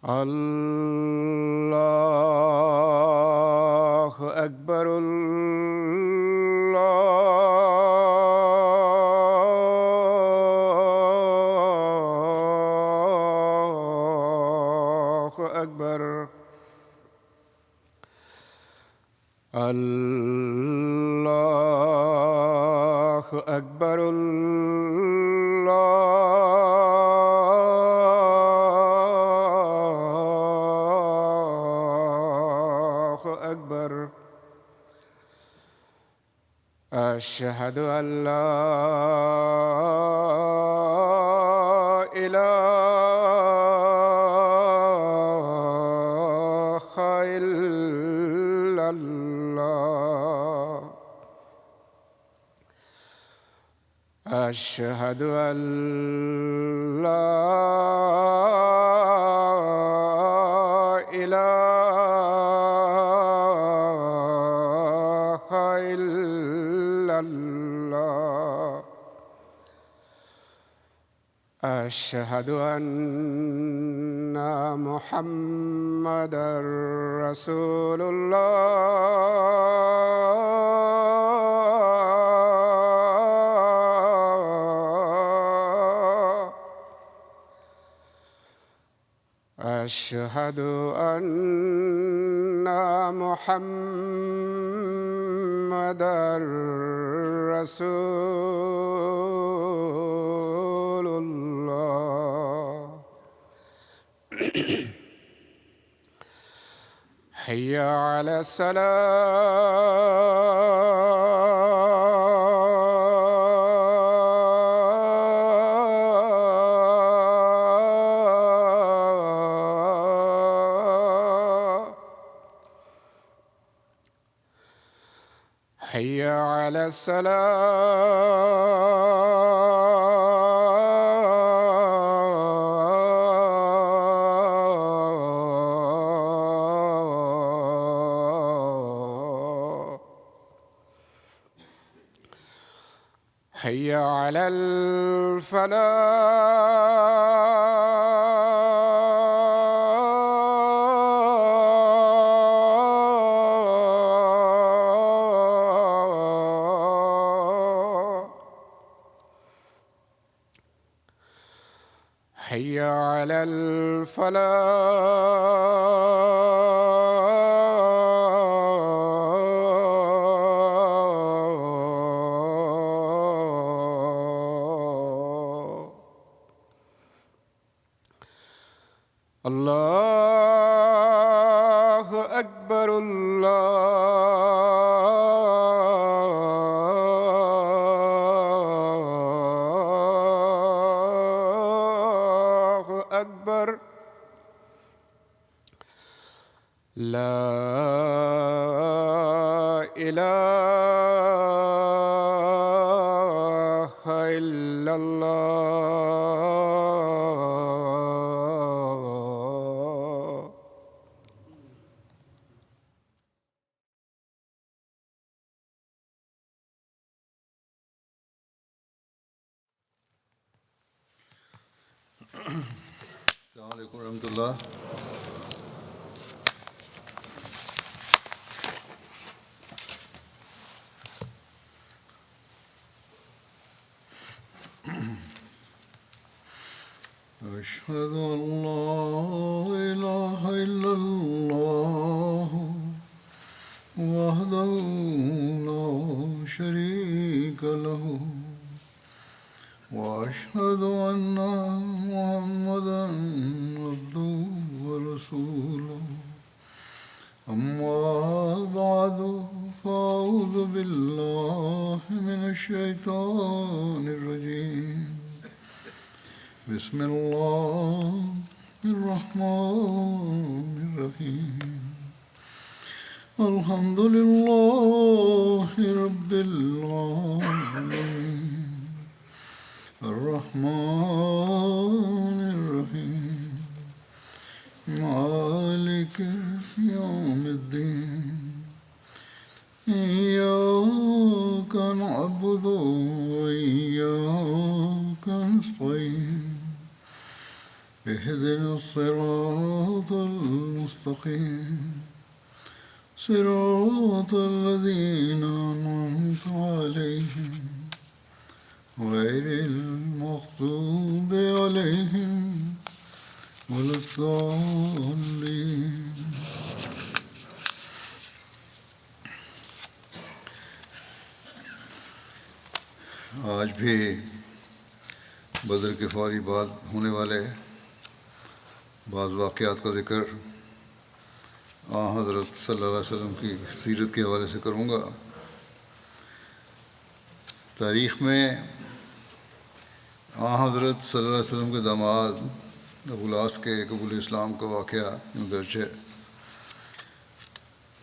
اللہ اکبر اللہ اکبر اللہ اکبر أشهد أن لا إله إلا الله أشهد أن لا إله إلا الله أشهد أن محمدًا رسول الله أشهد أن محمدًا رسول الله حي على الصلاة حي على الصلاة حي على الفلاح حي على الفلاح الله أكبر الله أكبر لا إله إلا الله السلام علیکم ورحمۃ اللہ. أشهد أن لا إله إلا الله وحده لا شريك له وأشهد أن محمدًا عبده ورسوله أما بعد فأعوذ بالله من الشيطان الرجيم بسم الله الرحمن الرحيم الحمد لله رب العالمين الرحمن الرحيم اهدنا الصراط المستقيم صراط الذين أنعمت عليهم غير المغضوب عليهم ولا الضالين. آج بھی بدر کے فوری بعد ہونے والے بعض واقعات کا ذکر حضرت صلی اللہ علیہ وسلم کی سیرت کے حوالے سے کروں گا. تاریخ میں حضرت صلی اللہ علیہ وسلم کے داماد ابو العاص کے قبول اسلام کا واقعہ یوں درج ہے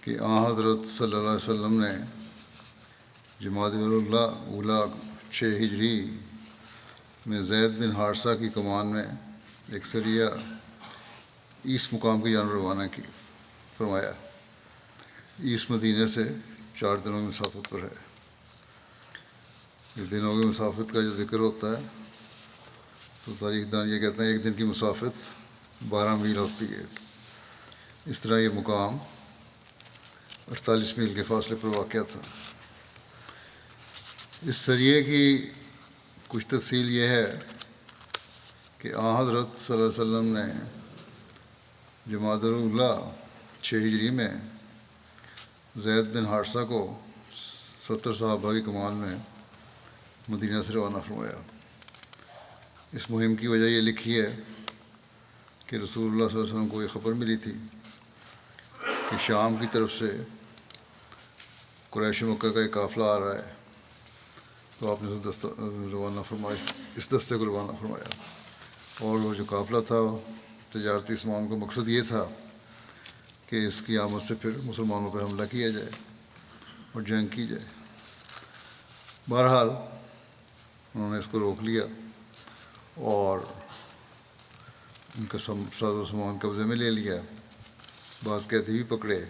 کہ حضرت صلی اللہ علیہ وسلم نے جمادی اولا 6 ہجری میں زید بن حارثہ کی کمان میں ایک سریہ ایس مقام کی جانب روانہ کی فرمایا. ایس مدینہ سے 4 دنوں کی مسافت پر ہے. یہ دنوں کی مسافت کا جو ذکر ہوتا ہے تو تاریخ دان یہ کہتے ہیں 1 دن کی مسافت 12 میل ہوتی ہے. اس طرح یہ مقام 48 میل کے فاصلے پر واقع تھا. اس سریے کی کچھ تفصیل یہ ہے کہ حضرت صلی اللہ علیہ وسلم نے جمادی الاولیٰ 6 ہجری میں زید بن حارثہ کو 70 صحابہ کی کمان میں مدینہ سے روانہ فرمایا. اس مہم کی وجہ یہ لکھی ہے کہ رسول اللہ صلی اللہ علیہ وسلم کو یہ خبر ملی تھی کہ شام کی طرف سے قریش مکہ کا ایک قافلہ آ رہا ہے، تو آپ نے روانہ فرمایا، اس دستے کو روانہ فرمایا. اور وہ جو قافلہ تھا تجارتی سامان کا مقصد یہ تھا کہ اس کی آمد سے پھر مسلمانوں پہ حملہ کیا جائے اور جنگ کی جائے. بہرحال انہوں نے اس کو روک لیا اور ان کا ساز و سامان قبضے میں لے لیا. بعض قیدی بھی پکڑے.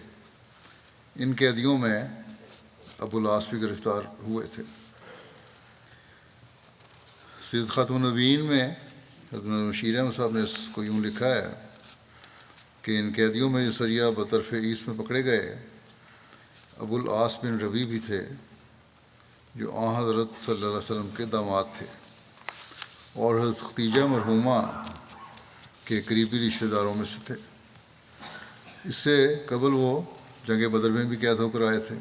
ان قیدیوں میں ابو العاص بھی گرفتار ہوئے تھے. سید خاتم النبیین میں حضرت مشیر احمد صاحب نے اس کو یوں لکھا ہے کہ ان قیدیوں میں جو سریہ بطرف ایس میں پکڑے گئے ابو العاص بن ربیع بھی تھے جو حضرت صلی اللہ علیہ وسلم کے داماد تھے اور حضرت ختیجہ مرحومہ کے قریبی رشتہ داروں میں سے تھے. اس سے قبل وہ جنگ بدر میں بھی قید ہو کر آئے تھے،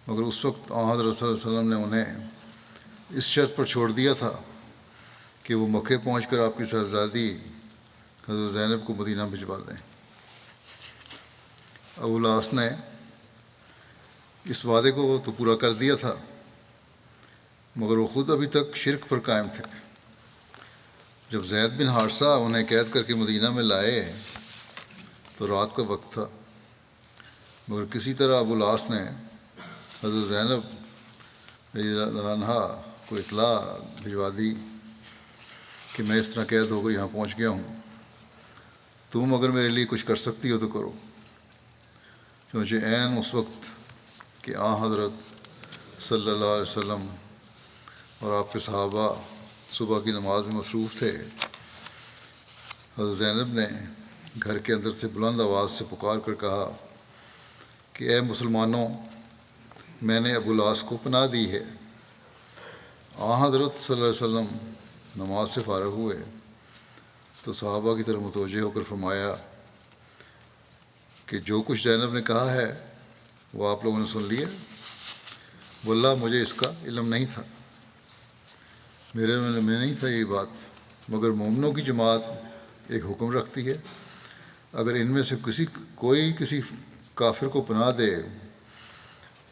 مگر اس وقت حضرت صلی اللہ علیہ وسلم نے انہیں اس شرط پر چھوڑ دیا تھا کہ وہ مکے پہنچ کر آپ کی صاحبزادی حضرت زینب کو مدینہ بھجوا دیں. ابو العاص نے اس وعدے کو تو پورا کر دیا تھا، مگر وہ خود ابھی تک شرک پر قائم تھے. جب زید بن حارثہ انہیں قید کر کے مدینہ میں لائے تو رات کا وقت تھا، مگر کسی طرح ابو العاص نے حضرت زینب رضی اللہ عنہا کو اطلاع بھجوا دی کہ میں اس طرح قید ہو کر یہاں پہنچ گیا ہوں، تم اگر میرے لیے کچھ کر سکتی ہو تو کرو. چونچہ عین اس وقت کہ حضرت صلی اللہ علیہ وسلم اور آپ کے صحابہ صبح کی نماز میں مصروف تھے، حضرت زینب نے گھر کے اندر سے بلند آواز سے پکار کر کہا کہ اے مسلمانوں، میں نے ابو العاص کو پناہ دی ہے. حضرت صلی اللہ علیہ وسلم نماز سے فارغ ہوئے تو صحابہ کی طرف متوجہ ہو کر فرمایا کہ جو کچھ زینب نے کہا ہے وہ آپ لوگوں نے سن لیا؟ واللہ مجھے اس کا علم نہیں تھا، میرے میں نہیں تھا یہ بات، مگر مومنوں کی جماعت ایک حکم رکھتی ہے، اگر ان میں سے کوئی کسی کافر کو پناہ دے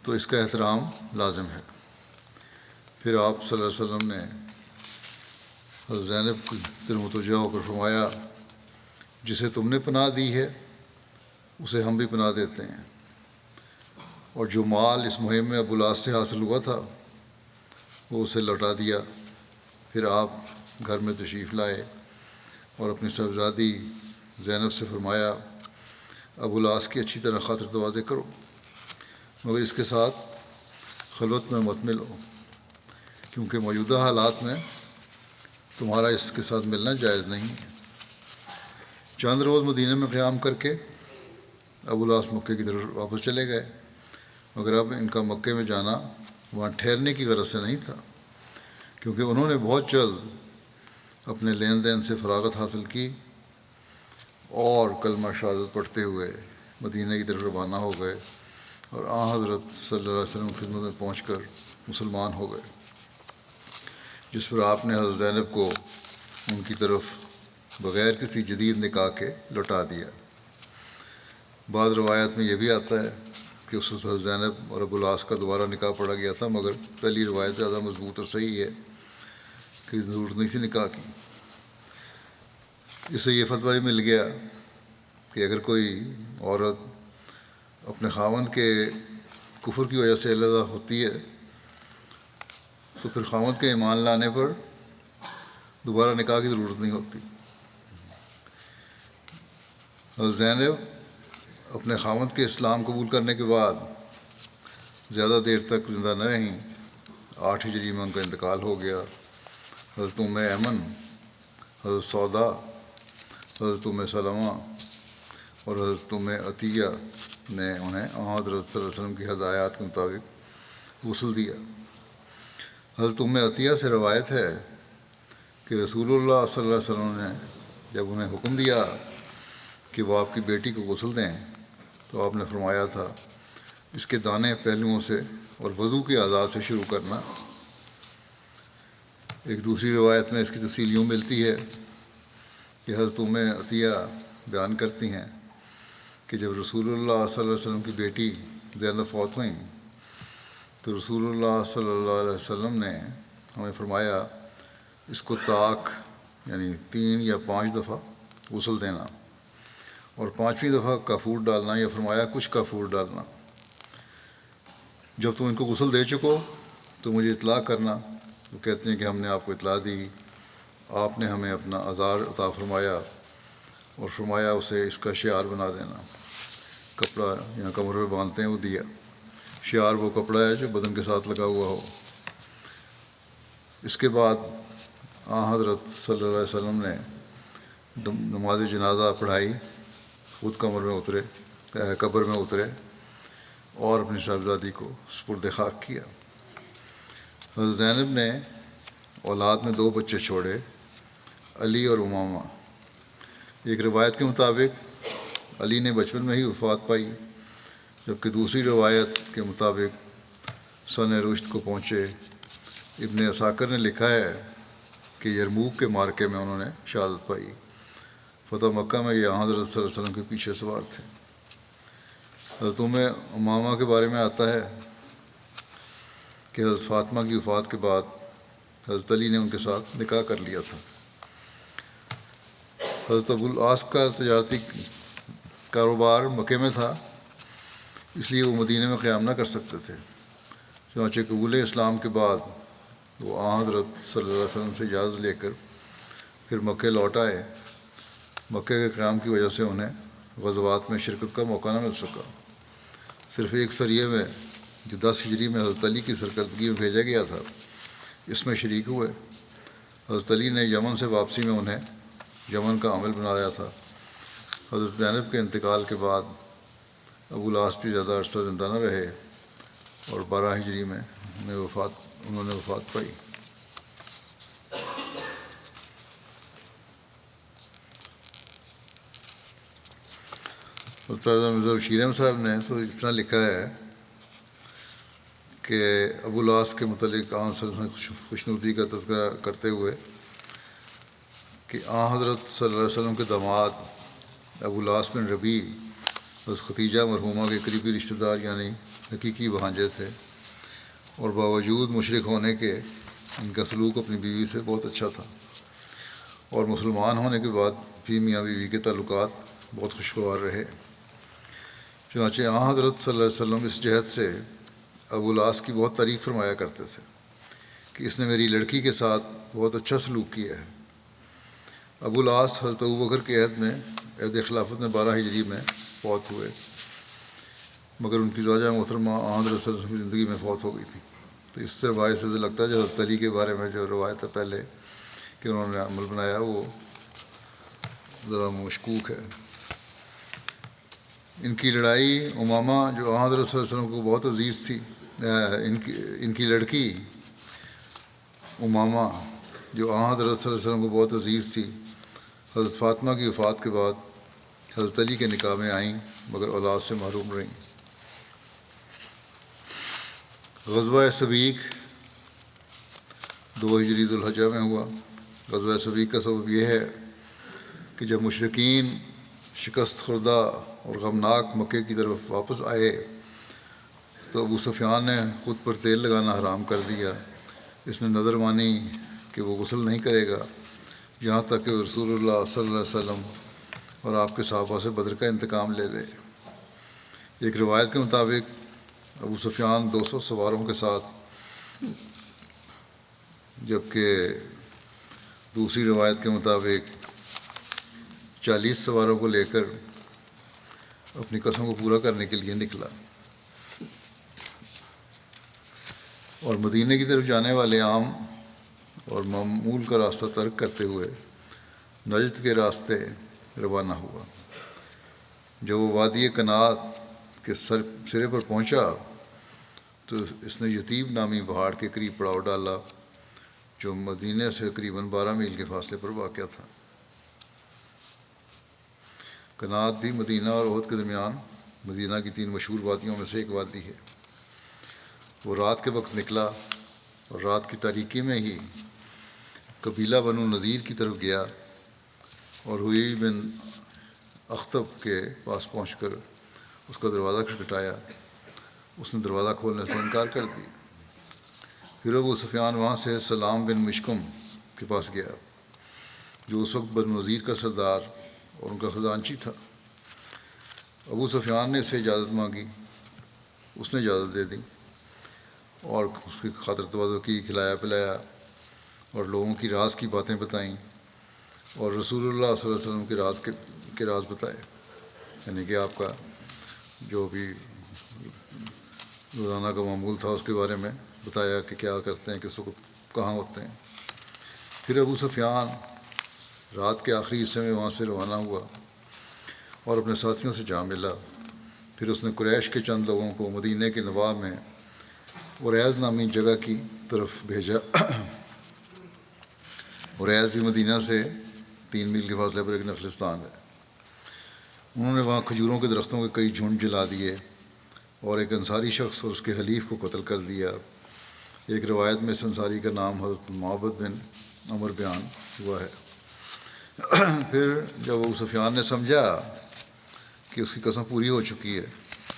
تو اس کا احترام لازم ہے. پھر آپ صلی اللہ علیہ وسلم نے حضرت زینب کی طرف متوجہ ہو کر فرمایا جسے تم نے پناہ دی ہے اسے ہم بھی پناہ دیتے ہیں، اور جو مال اس مہم میں ابو العاص سے حاصل ہوا تھا وہ اسے لوٹا دیا. پھر آپ گھر میں تشریف لائے اور اپنی صاحبزادی زینب سے فرمایا ابو العاص کی اچھی طرح خاطر تواضع کرو، مگر اس کے ساتھ خلوت میں مت ملو، کیونکہ موجودہ حالات میں تمہارا اس کے ساتھ ملنا جائز نہیں ہے. چند روز مدینہ میں قیام کر کے ابو العاص مکے کی طرف واپس چلے گئے، مگر اب ان کا مکے میں جانا وہاں ٹھہرنے کی غرض سے نہیں تھا، کیونکہ انہوں نے بہت جلد اپنے لین دین سے فراغت حاصل کی اور کلمہ شہادت پڑھتے ہوئے مدینہ کی طرف روانہ ہو گئے، اور حضرت صلی اللہ علیہ وسلم کی خدمت میں پہنچ کر مسلمان ہو گئے، جس پر آپ نے حضرت زینب کو ان کی طرف بغیر کسی جدید نکاح کے لوٹا دیا۔ بعض روایات میں یہ بھی آتا ہے کہ اس وقت حضرت زینب اور ابو العاص کا دوبارہ نکاح پڑھا گیا تھا، مگر پہلی روایت زیادہ مضبوط اور صحیح ہے کہ ضرورت نہیں تھی نکاح کی۔ اس سے یہ فتویٰ بھی مل گیا کہ اگر کوئی عورت اپنے خاوند کے کفر کی وجہ سے علیحدہ ہوتی ہے تو پھر خاوند کے ایمان لانے پر دوبارہ نکاح کی ضرورت نہیں ہوتی۔ حضرت زینب اپنے خاوند کے اسلام قبول کرنے کے بعد زیادہ دیر تک زندہ نہ رہیں، 8 ہجری میں ان کا انتقال ہو گیا۔ حضرت ام ایمن، حضرت سودا، حضرت ام سلمہ اور حضرت ام عطیہ نے انہیں حضرت صلی اللہ علیہ وسلم کی ہدایات کے مطابق غسل دیا۔ حضرت ام عطیہ سے روایت ہے کہ رسول اللہ صلی اللہ علیہ وسلم نے جب انہیں حکم دیا کہ وہ آپ کی بیٹی کو غسل دیں تو آپ نے فرمایا تھا اس کے دانے پہلوؤں سے اور وضو کے اعضاء سے شروع کرنا۔ ایک دوسری روایت میں اس کی تفصیل یوں ملتی ہے کہ حضرت ام عطیہ بیان کرتی ہیں کہ جب رسول اللہ صلی اللہ علیہ وسلم کی بیٹی زینب فوت ہوئیں تو رسول اللہ صلی اللہ علیہ وسلم نے ہمیں فرمایا اس کو طاق یعنی 3 یا 5 دفعہ غسل دینا، اور 5ویں دفعہ کافور ڈالنا، یا فرمایا کچھ کافور ڈالنا۔ جب تم ان کو غسل دے چکو تو مجھے اطلاع کرنا۔ وہ کہتے ہیں کہ ہم نے آپ کو اطلاع دی، آپ نے ہمیں اپنا آزار عطا فرمایا اور فرمایا اسے اس کا شعار بنا دینا۔ کپڑا یہاں کمر پہ باندھتے ہیں وہ دیا۔ شعار وہ کپڑا ہے جو بدن کے ساتھ لگا ہوا ہو۔ اس کے بعد حضرت صلی اللہ علیہ وسلم نے نماز جنازہ پڑھائی، خود قبر میں اترے اور اپنی صاحبزادی کو سپرد خاک کیا۔ حضرت زینب نے اولاد میں 2 بچے چھوڑے، علی اور امامہ۔ ایک روایت کے مطابق علی نے بچپن میں ہی وفات پائی، جبکہ دوسری روایت کے مطابق سن رشد کو پہنچے۔ ابن عساکر نے لکھا ہے کہ یرموک کے معرکے میں انہوں نے شہادت پائی۔ فتح مکہ میں یہ حضرت صلی اللہ علیہ وسلم کے پیچھے سوار تھے۔ حضرت امامہ کے بارے میں آتا ہے کہ حضرت فاطمہ کی وفات کے بعد حضرت علی نے ان کے ساتھ نکاح کر لیا تھا۔ حضرت ابو العاص کا تجارتی کاروبار مکے میں تھا، اس لیے وہ مدینہ میں قیام نہ کر سکتے تھے۔ چنانچہ قبول اسلام کے بعد وہ حضرت صلی اللہ علیہ وسلم سے اجازت لے کر پھر مکے لوٹ آئے۔ مکے کے قیام کی وجہ سے انہیں غزوات میں شرکت کا موقع نہ مل سکا۔ صرف ایک سریے میں جو 10 ہجری میں حضرت علی کی سرکردگی میں بھیجا گیا تھا، اس میں شریک ہوئے۔ حضرت علی نے یمن سے واپسی میں انہیں یمن کا عامل بنایا تھا۔ حضرت زینب کے انتقال کے بعد ابو العاص بھی زیادہ عرصہ زندہ نہ رہے اور 12 ہجری میں انہوں نے وفات پائی۔ استاد مرزا بشیر احمد صاحب نے تو اس طرح لکھا ہے کہ ابو العاص کے متعلق صلی اللہ علیہ وسلم خوشنودی کا تذکرہ کرتے ہوئے کہ حضرت صلی اللہ علیہ وسلم کے داماد ابو العاص بن ربیع حضرت ختیجہ مرحومہ کے قریبی رشتہ دار یعنی حقیقی بھانجے تھے، اور باوجود مشرک ہونے کے ان کا سلوک اپنی بیوی سے بہت اچھا تھا، اور مسلمان ہونے کے بعد بھی میاں بیوی کے تعلقات بہت خوشگوار رہے۔ چنانچہ حضرت صلی اللہ علیہ وسلم اس جہت سے ابو العاص کی بہت تعریف فرمایا کرتے تھے کہ اس نے میری لڑکی کے ساتھ بہت اچھا سلوک کیا ہے۔ ابو العاص حضرت ابوبکر کے عہد خلافت میں 12 ہجری میں فوت ہوئے، مگر ان کی زوجہ محترمہ حضرت صلی اللہ علیہ وسلم کی زندگی میں فوت ہو گئی تھی۔ تو اس سے روایت سے لگتا ہے جو حضرت علی کے بارے میں جو روایت ہے پہلے کہ انہوں نے عمل بنایا وہ ذرا مشکوک ہے۔ ان کی لڑائی امامہ جو حضرت صلی اللہ علیہ وسلم کو بہت عزیز تھی، ان کی لڑکی امامہ جو حضرت صلی اللہ علیہ وسلم کو بہت عزیز تھی، حضرت فاطمہ کی وفات کے بعد حضرت علی کے نکاح میں آئیں مگر اولاد سے محروم رہیں۔ غزوہ سبیق 2 ہجری ذوالحجہ میں ہوا۔ غزوہ سبیق کا سبب یہ ہے کہ جب مشرکین شکست خوردہ اور غمناک مکے کی طرف واپس آئے تو ابو سفیان نے خود پر تیل لگانا حرام کر دیا۔ اس نے نظر مانی کہ وہ غسل نہیں کرے گا یہاں تک کہ رسول اللہ صلی اللہ علیہ وسلم اور آپ کے صحابہ سے بدر کا انتقام لے لے۔ ایک روایت کے مطابق ابو سفیان 200 سواروں کے ساتھ، جبکہ دوسری روایت کے مطابق 40 سواروں کو لے کر اپنی قسم کو پورا کرنے کے لیے نکلا، اور مدینہ کی طرف جانے والے عام اور معمول کا راستہ ترک کرتے ہوئے نجد کے راستے روانہ ہوا۔ جب وہ وادی کنات کے سرے پر پہنچا تو اس نے یتیب نامی پہاڑ کے قریب پڑاؤ ڈالا جو مدینہ سے تقریباً 12 میل کے فاصلے پر واقع تھا۔ کنات بھی مدینہ اور احد کے درمیان مدینہ کی 3 مشہور وادیوں میں سے ایک وادی ہے۔ وہ رات کے وقت نکلا اور رات کی تاریکی میں ہی قبیلہ بنو نذیر کی طرف گیا اور ہوئی بن اخطب کے پاس پہنچ کر اس کا دروازہ کھٹکھٹایا۔ اس نے دروازہ کھولنے سے انکار کر دیا۔ پھر ابو سفیان وہاں سے سلام بن مشکم کے پاس گیا جو اس وقت بنو نذیر کا سردار اور ان کا خزانچی تھا۔ ابو سفیان نے اسے اجازت مانگی، اس نے اجازت دے دی اور اس کی خاطر تواضع کی، کھلایا پلایا اور لوگوں کی راز کی باتیں بتائیں اور رسول اللہ صلی اللہ علیہ وسلم کے راز بتائے، یعنی کہ آپ کا جو بھی روزانہ کا معمول تھا اس کے بارے میں بتایا کہ کیا کرتے ہیں، کس وقت کہاں ہوتے ہیں۔ پھر ابو سفیان رات کے آخری حصے میں وہاں سے روانہ ہوا اور اپنے ساتھیوں سے جا ملا۔ پھر اس نے قریش کے چند لوگوں کو مدینہ کے نواب میں اوریز نامی جگہ کی طرف بھیجا۔ اوریز بھی مدینہ سے 3 میل کے فاصلے پر ایک نخلستان ہے۔ انہوں نے وہاں کھجوروں کے درختوں کے کئی جھنڈ جلا دیے اور ایک انصاری شخص اور اس کے حلیف کو قتل کر دیا۔ ایک روایت میں اس انصاری کا نام حضرت معبد بن عمر بیان ہوا ہے۔ پھر جب ابو سفیان نے سمجھا کہ اس کی قسم پوری ہو چکی ہے،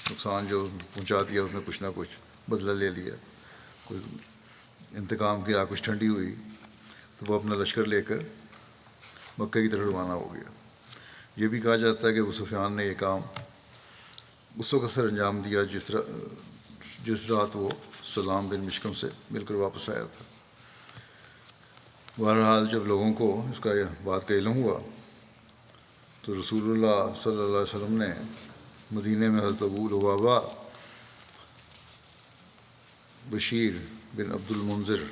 نقصان جو پہنچا دیا اس نے کچھ نہ کچھ بدلہ لے لیا، کچھ انتقام کیا، کچھ ٹھنڈی ہوئی، تو وہ اپنا لشکر لے کر مکہ کی طرف روانہ ہو گیا۔ یہ بھی کہا جاتا ہے کہ ابو سفیان نے یہ کام اس وقت سر انجام دیا جس رات وہ سلام بن مشکم سے مل کر واپس آیا تھا۔ بہرحال جب لوگوں کو اس کا بات کا علم ہوا تو رسول اللہ صلی اللہ علیہ وسلم نے مدینہ میں حضرت ابو لبابہ بشیر بن عبد المنذر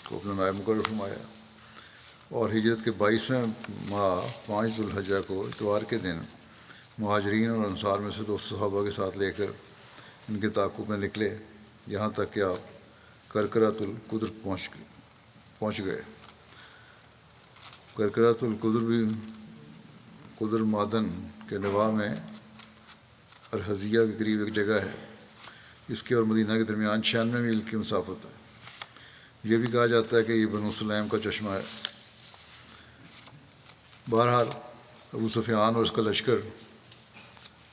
کو اپنا نائب مقرر فرمایا اور ہجرت کے 22ویں ماہ 5 ذوالحجہ کو اتوار کے دن مہاجرین اور انصار میں سے 200 صحابہ کے ساتھ لے کر ان کے تعاقب میں نکلے، یہاں تک کہ آپ کرکرۃ القدر پہنچ گئے۔ کرکرۃ القدر بھی قدر مادن کے نواح میں الحزیہ کے قریب ایک جگہ ہے۔ اس کے اور مدینہ کے درمیان 96 میل کی مسافت ہے۔ یہ بھی کہا جاتا ہے کہ یہ بنو سلیم کا چشمہ ہے۔ بہرحال ابو سفیان اور اس کا لشکر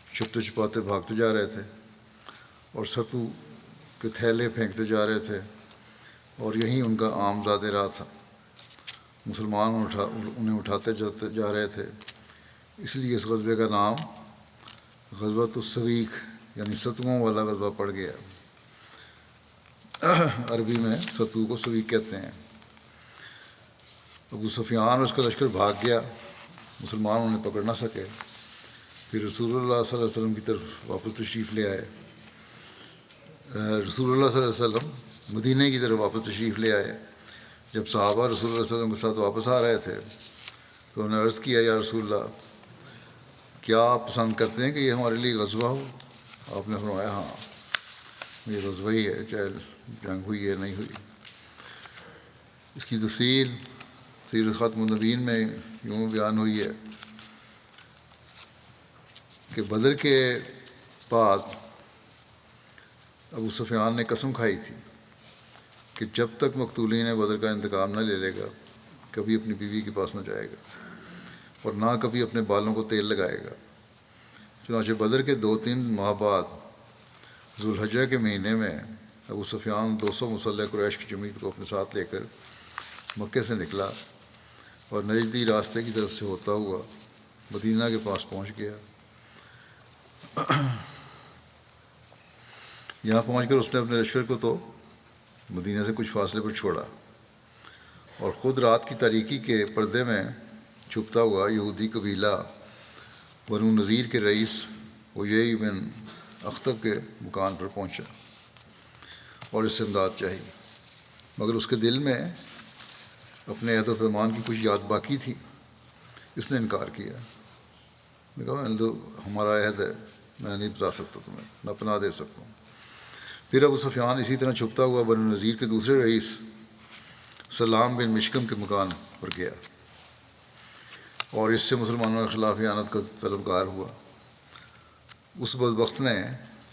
چھپتے چھپاتے بھاگتے جا رہے تھے اور ستو کے تھیلے پھینکتے جا رہے تھے اور یہی ان کا عام زاد راہ تھا۔ مسلمان انہیں اٹھاتے جا رہے تھے، اس لیے اس غزوے کا نام غزوۃ السویق یعنی ستوؤں والا غزوہ پڑ گیا۔ عربی میں ستو کو سویق کہتے ہیں۔ ابو سفیان اور اس کا لشکر بھاگ گیا، مسلمان انہیں پکڑ نہ سکے۔ پھر رسول اللہ صلی اللہ علیہ وسلم کی طرف واپس تشریف لے آئے۔ رسول اللہ صلی اللہ علیہ وسلم مدینہ کی طرف واپس تشریف لے آئے۔ جب صحابہ رسول اللہ صلی اللہ علیہ وسلم کے ساتھ واپس آ رہے تھے تو انہوں نے عرض کیا، یا رسول اللہ کیا آپ پسند کرتے ہیں کہ یہ ہمارے لیے غزوہ ہو؟ آپ نے فرمایا ہاں یہ غزوہ ہی ہے، چاہے جنگ ہوئی ہے نہیں ہوئی۔ اس کی تفصیل سیرت ختم النبیین میں یوں بیان ہوئی ہے کہ بدر کے بعد ابو سفیان نے قسم کھائی تھی کہ جب تک مقتولین بدر کا انتقام نہ لے لے گا کبھی اپنی بیوی کے پاس نہ جائے گا اور نہ کبھی اپنے بالوں کو تیل لگائے گا۔ چنانچہ بدر کے 2-3 ماہ بعد ذوالحجہ کے مہینے میں ابو سفیان 200 مسلح قریش کی جماعت کو اپنے ساتھ لے کر مکے سے نکلا اور نجدی راستے کی طرف سے ہوتا ہوا مدینہ کے پاس پہنچ گیا۔ یہاں پہنچ کر اس نے اپنے لشکر کو تو مدینہ سے کچھ فاصلے پر چھوڑا اور خود رات کی تاریکی کے پردے میں چھپتا ہوا یہودی قبیلہ بنو نذیر کے رئیس حیی بن اخطب کے مکان پر پہنچا اور اس سے امداد چاہی، مگر اس کے دل میں اپنے عہد و پیمان کی کچھ یاد باقی تھی۔ اس نے انکار کیا، نے کہا ہمارا عہد ہے، میں نہیں بتا سکتا تمہیں، نہ پناہ دے سکتا ہوں۔ پھر ابو سفیان اسی طرح چھپتا ہوا بنو نذیر کے دوسرے رئیس سلام بن مشکم کے مکان پر گیا اور اس سے مسلمانوں کے خلاف اعانت کا طلبگار ہوا۔ اس بدبخت نے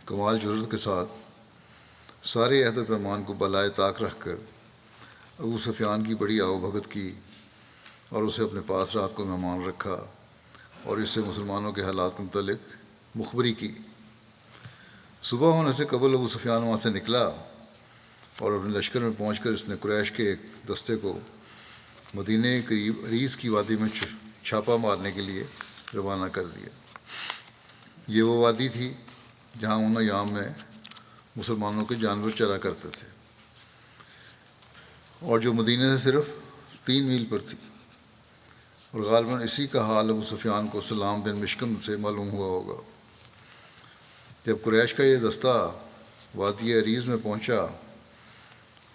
کمال جرأت کے ساتھ سارے عہد و پیمان کو بالائے طاق رکھ کر ابو سفیان کی بڑی آؤ بھگت کی اور اسے اپنے پاس رات کو مہمان رکھا اور اس سے مسلمانوں کے حالات کے متعلق مخبری کی۔ صبح ہونے سے قبل ابو سفیان وہاں سے نکلا اور اپنے لشکر میں پہنچ کر اس نے قریش کے ایک دستے کو مدینہ قریب عریس کی وادی میں چھاپا مارنے کے لیے روانہ کر دیا۔ یہ وہ وادی تھی جہاں ان ایام میں مسلمانوں کے جانور چرا کرتے تھے اور جو مدینہ سے صرف 3 میل پر تھی، اور غالباً اسی کا حال ابو سفیان کو سلام بن مشکم سے معلوم ہوا ہوگا۔ جب قریش کا یہ دستہ وادی عریض میں پہنچا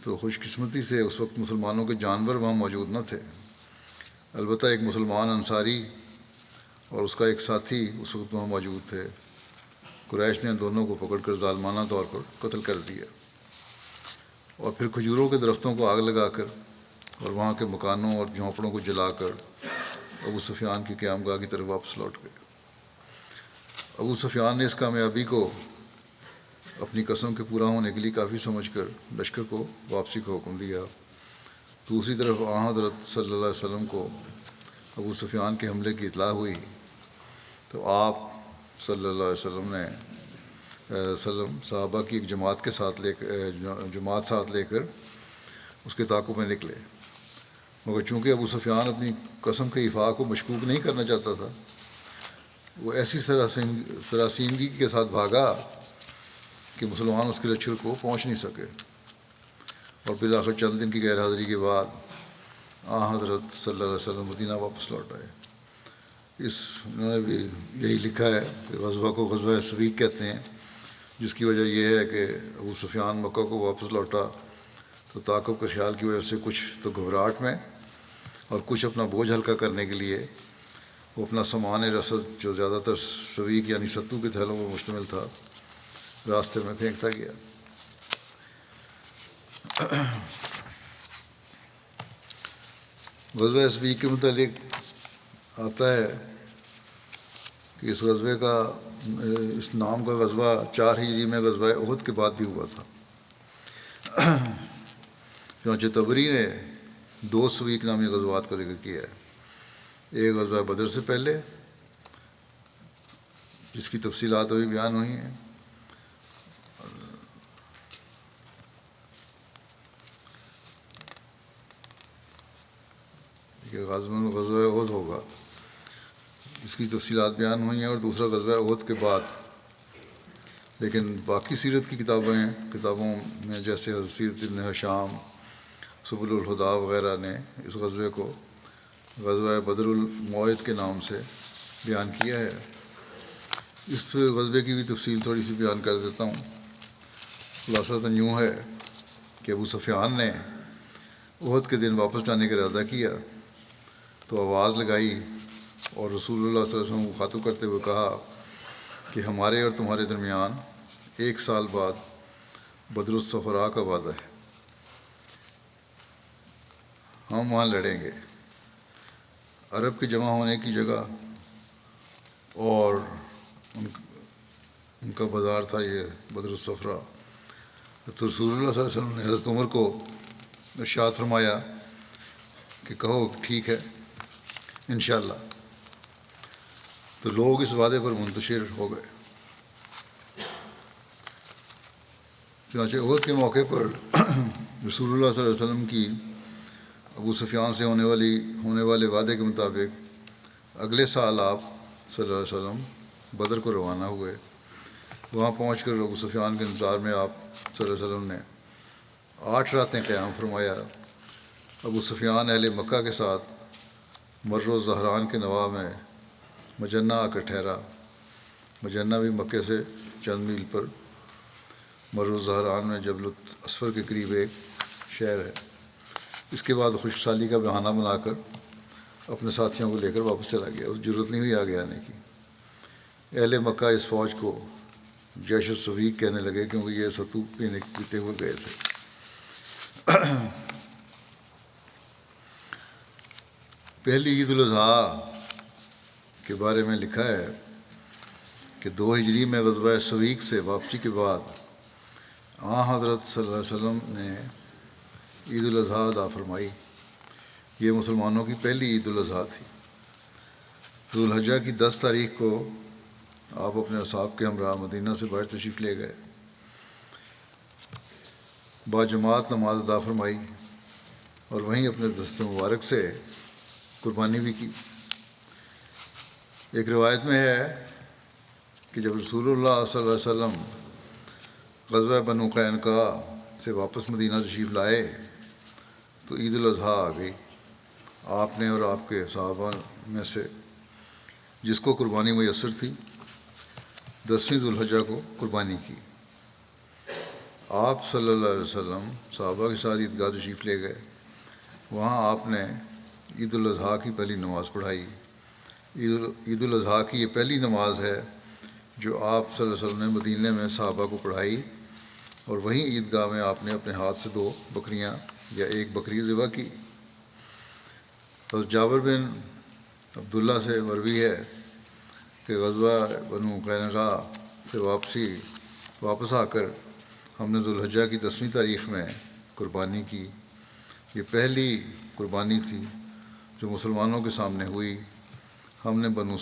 تو خوش قسمتی سے اس وقت مسلمانوں کے جانور وہاں موجود نہ تھے، البتہ ایک مسلمان انصاری اور اس کا ایک ساتھی اس وقت وہاں موجود تھے۔ قریش نے دونوں کو پکڑ کر ظالمانہ طور پر قتل کر دیا اور پھر کھجوروں کے درختوں کو آگ لگا کر اور وہاں کے مکانوں اور جھونپڑوں کو جلا کر ابو سفیان کی قیامگاہ کی طرف واپس لوٹ گئے۔ ابو سفیان نے اس کامیابی کو اپنی قسم کے پورا ہونے کے لیے کافی سمجھ کر لشکر کو واپسی کا حکم دیا۔ دوسری طرف حضرت صلی اللہ علیہ وسلم کو ابو سفیان کے حملے کی اطلاع ہوئی تو آپ صلی اللہ علیہ وسلم نے صحابہ کی ایک جماعت ساتھ لے کر اس کے تعاقب میں نکلے، مگر چونکہ ابو سفیان اپنی قسم کے ایفا کو مشکوک نہیں کرنا چاہتا تھا، وہ ایسی سراسیمگی کے ساتھ بھاگا کہ مسلمان اس کے لشکر کو پہنچ نہیں سکے، اور بالآخر چند دن کی غیر حاضری کے بعد حضرت صلی اللہ علیہ وسلم مدینہ واپس لوٹ آئے۔ انہوں نے بھی یہی لکھا ہے کہ غزوہ کو غزوہ سویق کہتے ہیں، جس کی وجہ یہ ہے کہ ابو سفیان مکہ کو واپس لوٹا تو تعاقب کے خیال کی وجہ سے کچھ تو گھبراہٹ میں اور کچھ اپنا بوجھ ہلکا کرنے کے لیے وہ اپنا سامان رسد جو زیادہ تر سویق یعنی ستو کے تھیلوں پر مشتمل تھا راستے میں پھینکتا گیا۔ غزوہ سویق کے متعلق آتا ہے کہ اس غزوے کا اس نام کا غزوہ 4 ہجری میں غزوہ احد کے بعد بھی ہوا تھا۔ چنانچہ طبری نے 2 سویق نامی غزوات کا ذکر کیا ہے، ایک غزوہ بدر سے پہلے جس کی تفصیلات ابھی بیان ہوئی ہیں، کہ غزوہ احد ہوگا، اس کی تفصیلات بیان ہوئی ہیں، اور دوسرا غزوہ احد کے بعد۔ لیکن باقی سیرت کی کتابوں میں جیسے سیرت ابن ہشام، سبل الہدا وغیرہ نے اس غزوے کو غزوہ بدر الموعد کے نام سے بیان کیا ہے۔ اس غزوے کی بھی تفصیل تھوڑی سی بیان کر دیتا ہوں۔ خلاصتاً یوں ہے کہ ابو سفیان نے احد کے دن واپس جانے کا ارادہ کیا تو آواز لگائی اور رسول اللہ صلی اللہ علیہ وسلم کو خاطب کرتے ہوئے کہا کہ ہمارے اور تمہارے درمیان 1 سال بعد بدر الصفراء کا وعدہ ہے، ہم وہاں لڑیں گے۔ عرب کے جمع ہونے کی جگہ اور ان کا بازار تھا یہ بدر الصفراء۔ تو رسول اللہ صلی اللہ علیہ وسلم نے حضرت عمر کو ارشاد فرمایا کہ کہو ٹھیک ہے انشاءاللہ۔ تو لوگ اس وعدے پر منتشر ہو گئے۔ چنانچہ احد کے موقع پر رسول اللہ صلی اللہ علیہ وسلم کی ابو سفیان سے ہونے والے وعدے کے مطابق اگلے سال آپ صلی اللہ علیہ وسلم بدر کو روانہ ہوئے۔ وہاں پہنچ کر ابو سفیان کے انتظار میں آپ صلی اللہ علیہ وسلم نے 8 راتیں قیام فرمایا۔ ابو سفیان اہل مکہ کے ساتھ مر و زہران کے نواح میں مجنہ آ کر ٹھہرا۔ مجنہ بھی مکے سے چند میل پر مر و زہران میں جبل اسفر کے قریب ایک شہر ہے۔ اس کے بعد خشک سالی کا بہانہ بنا کر اپنے ساتھیوں کو لے کر واپس چلا گیا۔ اس ضرورت نہیں ہوئی آگے آنے کی۔ اہل مکہ اس فوج کو جیش السویق کہنے لگے کیونکہ یہ ستو پیتے ہوئے گئے تھے۔ پہلی عید الاضحیٰ کے بارے میں لکھا ہے کہ 2 ہجری میں غزوہ سویق سے واپسی کے بعد حضرت صلی اللہ علیہ وسلم نے عید الاضحیٰ ادا فرمائی۔ یہ مسلمانوں کی پہلی عید الاضحیٰ تھی۔ ذوالحجہ کی 10 تاریخ کو آپ اپنے اصحاب کے ہمراہ مدینہ سے باہر تشریف لے گئے، باجماعت نماز ادا فرمائی اور وہیں اپنے دست مبارک سے قربانی بھی کی۔ ایک روایت میں ہے کہ جب رسول اللہ صلی اللہ علیہ وسلم غزوہ بنو قینقاع سے واپس مدینہ تشریف لائے تو عید الاضحیٰ آ گئی۔ آپ نے اور آپ کے صحابہ میں سے جس کو قربانی میسر تھی 10ویں ذوالحجہ کو قربانی کی۔ آپ صلی اللہ علیہ وسلم صحابہ کے ساتھ عیدگاہ تشریف لے گئے۔ وہاں آپ نے عید الاضحیٰ کی پہلی نماز پڑھائی۔ عید الاضحیٰ کی یہ پہلی نماز ہے جو آپ صلی اللہ علیہ وسلم نے مدینہ میں صحابہ کو پڑھائی، اور وہیں عیدگاہ میں آپ نے اپنے ہاتھ سے 2 بکریاں یا 1 بکری ذبح کی۔ حضرت جابر بن عبداللہ سے مروی ہے کہ غزوہ بنو قینقاع سے واپس آ کر ہم نے ذوالحجہ کی 10ویں تاریخ میں قربانی کی۔ یہ پہلی قربانی تھی جو مسلمانوں کے سامنے ہوئی۔ ہم نے بنو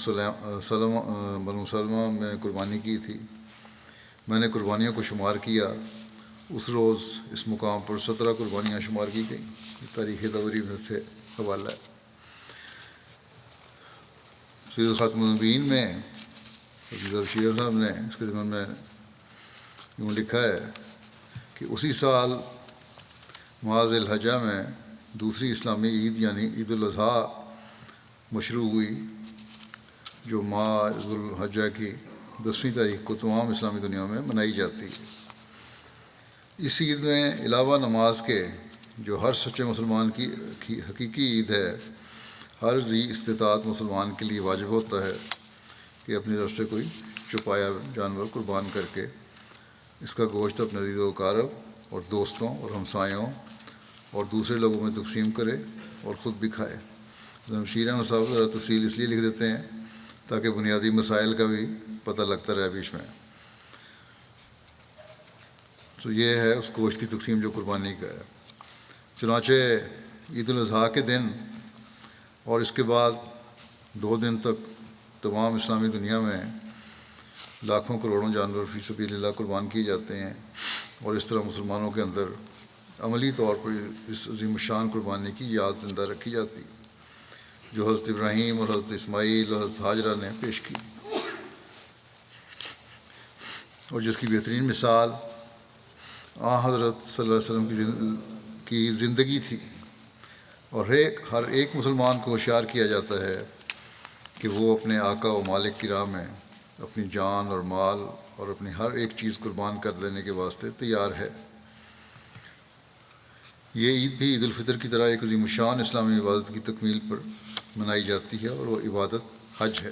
سلمہ میں قربانی کی تھی۔ میں نے قربانیوں کو شمار کیا، اس روز اس مقام پر 17 قربانیاں شمار کی گئیں۔ یہ تاریخ طبری میں سے حوالہ ہے۔ سیرت خاتم النبیین میں شیرہ صاحب نے اس کے ضمن میں یوں لکھا ہے کہ اسی سال ماہ ذی الحجہ میں دوسری اسلامی عید یعنی عید الاضحیٰ مشروع ہوئی، جو ماہ ذوالحجہ کی 10ویں تاریخ کو تمام اسلامی دنیا میں منائی جاتی ہے۔ اس عید میں علاوہ نماز کے جو ہر سچے مسلمان کی حقیقی عید ہے، ہر ذی استطاعت مسلمان کے لیے واجب ہوتا ہے کہ اپنی طرف سے کوئی چھپایا جانور قربان کر کے اس کا گوشت اپنے عزیز و اقارب اور دوستوں اور ہمسایوں اور دوسرے لوگوں میں تقسیم کرے اور خود بھی کھائے۔ شیر احمد صاحب ذرا تفصیل اس لیے لکھ دیتے ہیں تاکہ بنیادی مسائل کا بھی پتہ لگتا رہے بیچ میں۔ تو یہ ہے اس گوشت کی تقسیم جو قربانی کا ہے۔ چنانچہ عید الاضحیٰ کے دن اور اس کے بعد 2 دن تک تمام اسلامی دنیا میں لاکھوں کروڑوں جانور فی سبیل اللہ قربان کیے جاتے ہیں، اور اس طرح مسلمانوں کے اندر عملی طور پر اس عظیم الشان قربانی کی یاد زندہ رکھی جاتی جو حضرت ابراہیم اور حضرت اسماعیل اور حضرت ہاجرہ نے پیش کی، اور جس کی بہترین مثال حضرت صلی اللہ علیہ وسلم کی زندگی تھی۔ اور ہر ایک مسلمان کو ہوشیار کیا جاتا ہے کہ وہ اپنے آقا و مالک کی راہ میں اپنی جان اور مال اور اپنی ہر ایک چیز قربان کر دینے کے واسطے تیار ہے۔ یہ عید بھی عید الفطر کی طرح ایک عظیم الشان اسلامی عبادت کی تکمیل پر منائی جاتی ہے، اور وہ عبادت حج ہے۔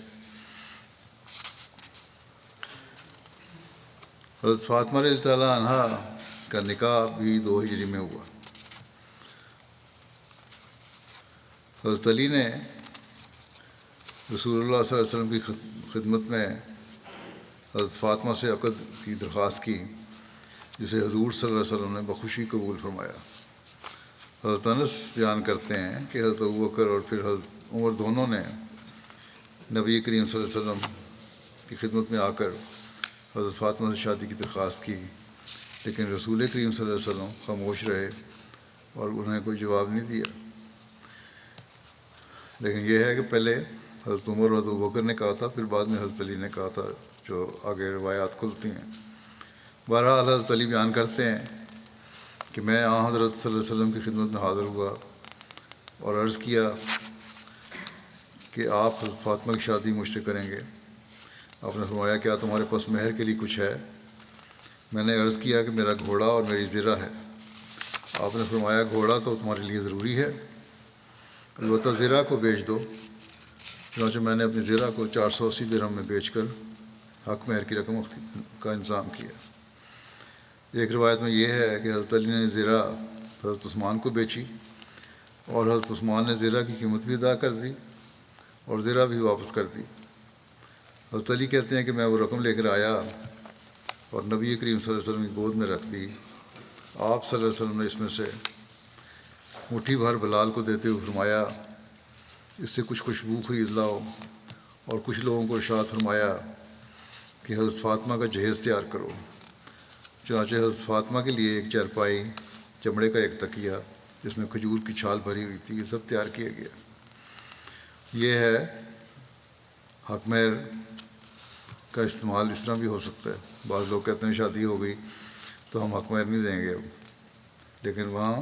حضرت فاطمہ رضی اللہ تعالیٰ عنہا کا نکاح بھی 2 ہجری میں ہوا۔ حضرت علی نے رسول اللہ صلی اللہ علیہ وسلم کی خدمت میں حضرت فاطمہ سے عقد کی درخواست کی، جسے حضور صلی اللہ علیہ وسلم نے بخوشی قبول فرمایا۔ حضرت انس بیان کرتے ہیں کہ حضرت ابوبکر اور پھر حضرت عمر دونوں نے نبی کریم صلی اللہ علیہ وسلم کی خدمت میں آ کر حضرت فاطمہ سے شادی کی درخواست کی، لیکن رسول کریم صلی اللہ علیہ وسلم خاموش رہے اور انہیں کوئی جواب نہیں دیا۔ لیکن یہ ہے کہ پہلے حضرت عمر اور حضرت ابوبکر نے کہا تھا، پھر بعد میں حضرت علی نے کہا تھا، جو آگے روایات کھلتی ہیں۔ بہرحال حضرت علی بیان کرتے ہیں کہ میں حضرت صلی اللہ علیہ وسلم کی خدمت میں حاضر ہوا اور عرض کیا کہ آپ حضرت فاطمہ کی شادی مجھ سے کریں گے۔ آپ نے فرمایا کیا تمہارے پاس مہر کے لیے کچھ ہے؟ میں نے عرض کیا کہ میرا گھوڑا اور میری زرہ ہے۔ آپ نے فرمایا گھوڑا تو تمہارے لیے ضروری ہے، البتہ زرہ کو بیچ دو۔ چنانچہ میں نے اپنی زرہ کو 480 درہم میں بیچ کر حق مہر کی رقم کا انتظام کیا۔ ایک روایت میں یہ ہے کہ حضرت علی نے زرہ حضرت عثمان کو بیچی اور حضرت عثمان نے زرہ کی قیمت بھی ادا کر دی اور زرہ بھی واپس کر دی۔ حضرت علی کہتے ہیں کہ میں وہ رقم لے کر آیا اور نبی کریم صلی اللہ علیہ وسلم کی گود میں رکھ دی۔ آپ صلی اللہ علیہ وسلم نے اس میں سے مٹھی بھر بلال کو دیتے ہوئے فرمایا اس سے کچھ خوشبو خرید لاؤ، اور کچھ لوگوں کو ارشاد فرمایا کہ حضرت فاطمہ کا جہیز تیار کرو۔ چنانچہ حضرت فاطمہ کے لیے ایک چارپائی، چمڑے کا ایک تکیہ جس میں کھجور کی چھال بھری ہوئی تھی، یہ سب تیار کیا گیا۔ یہ ہے حق مہر کا استعمال اس طرح بھی ہو سکتا ہے۔ بعض لوگ کہتے ہیں شادی ہو گئی تو ہم حق مہر نہیں دیں گے اب، لیکن وہاں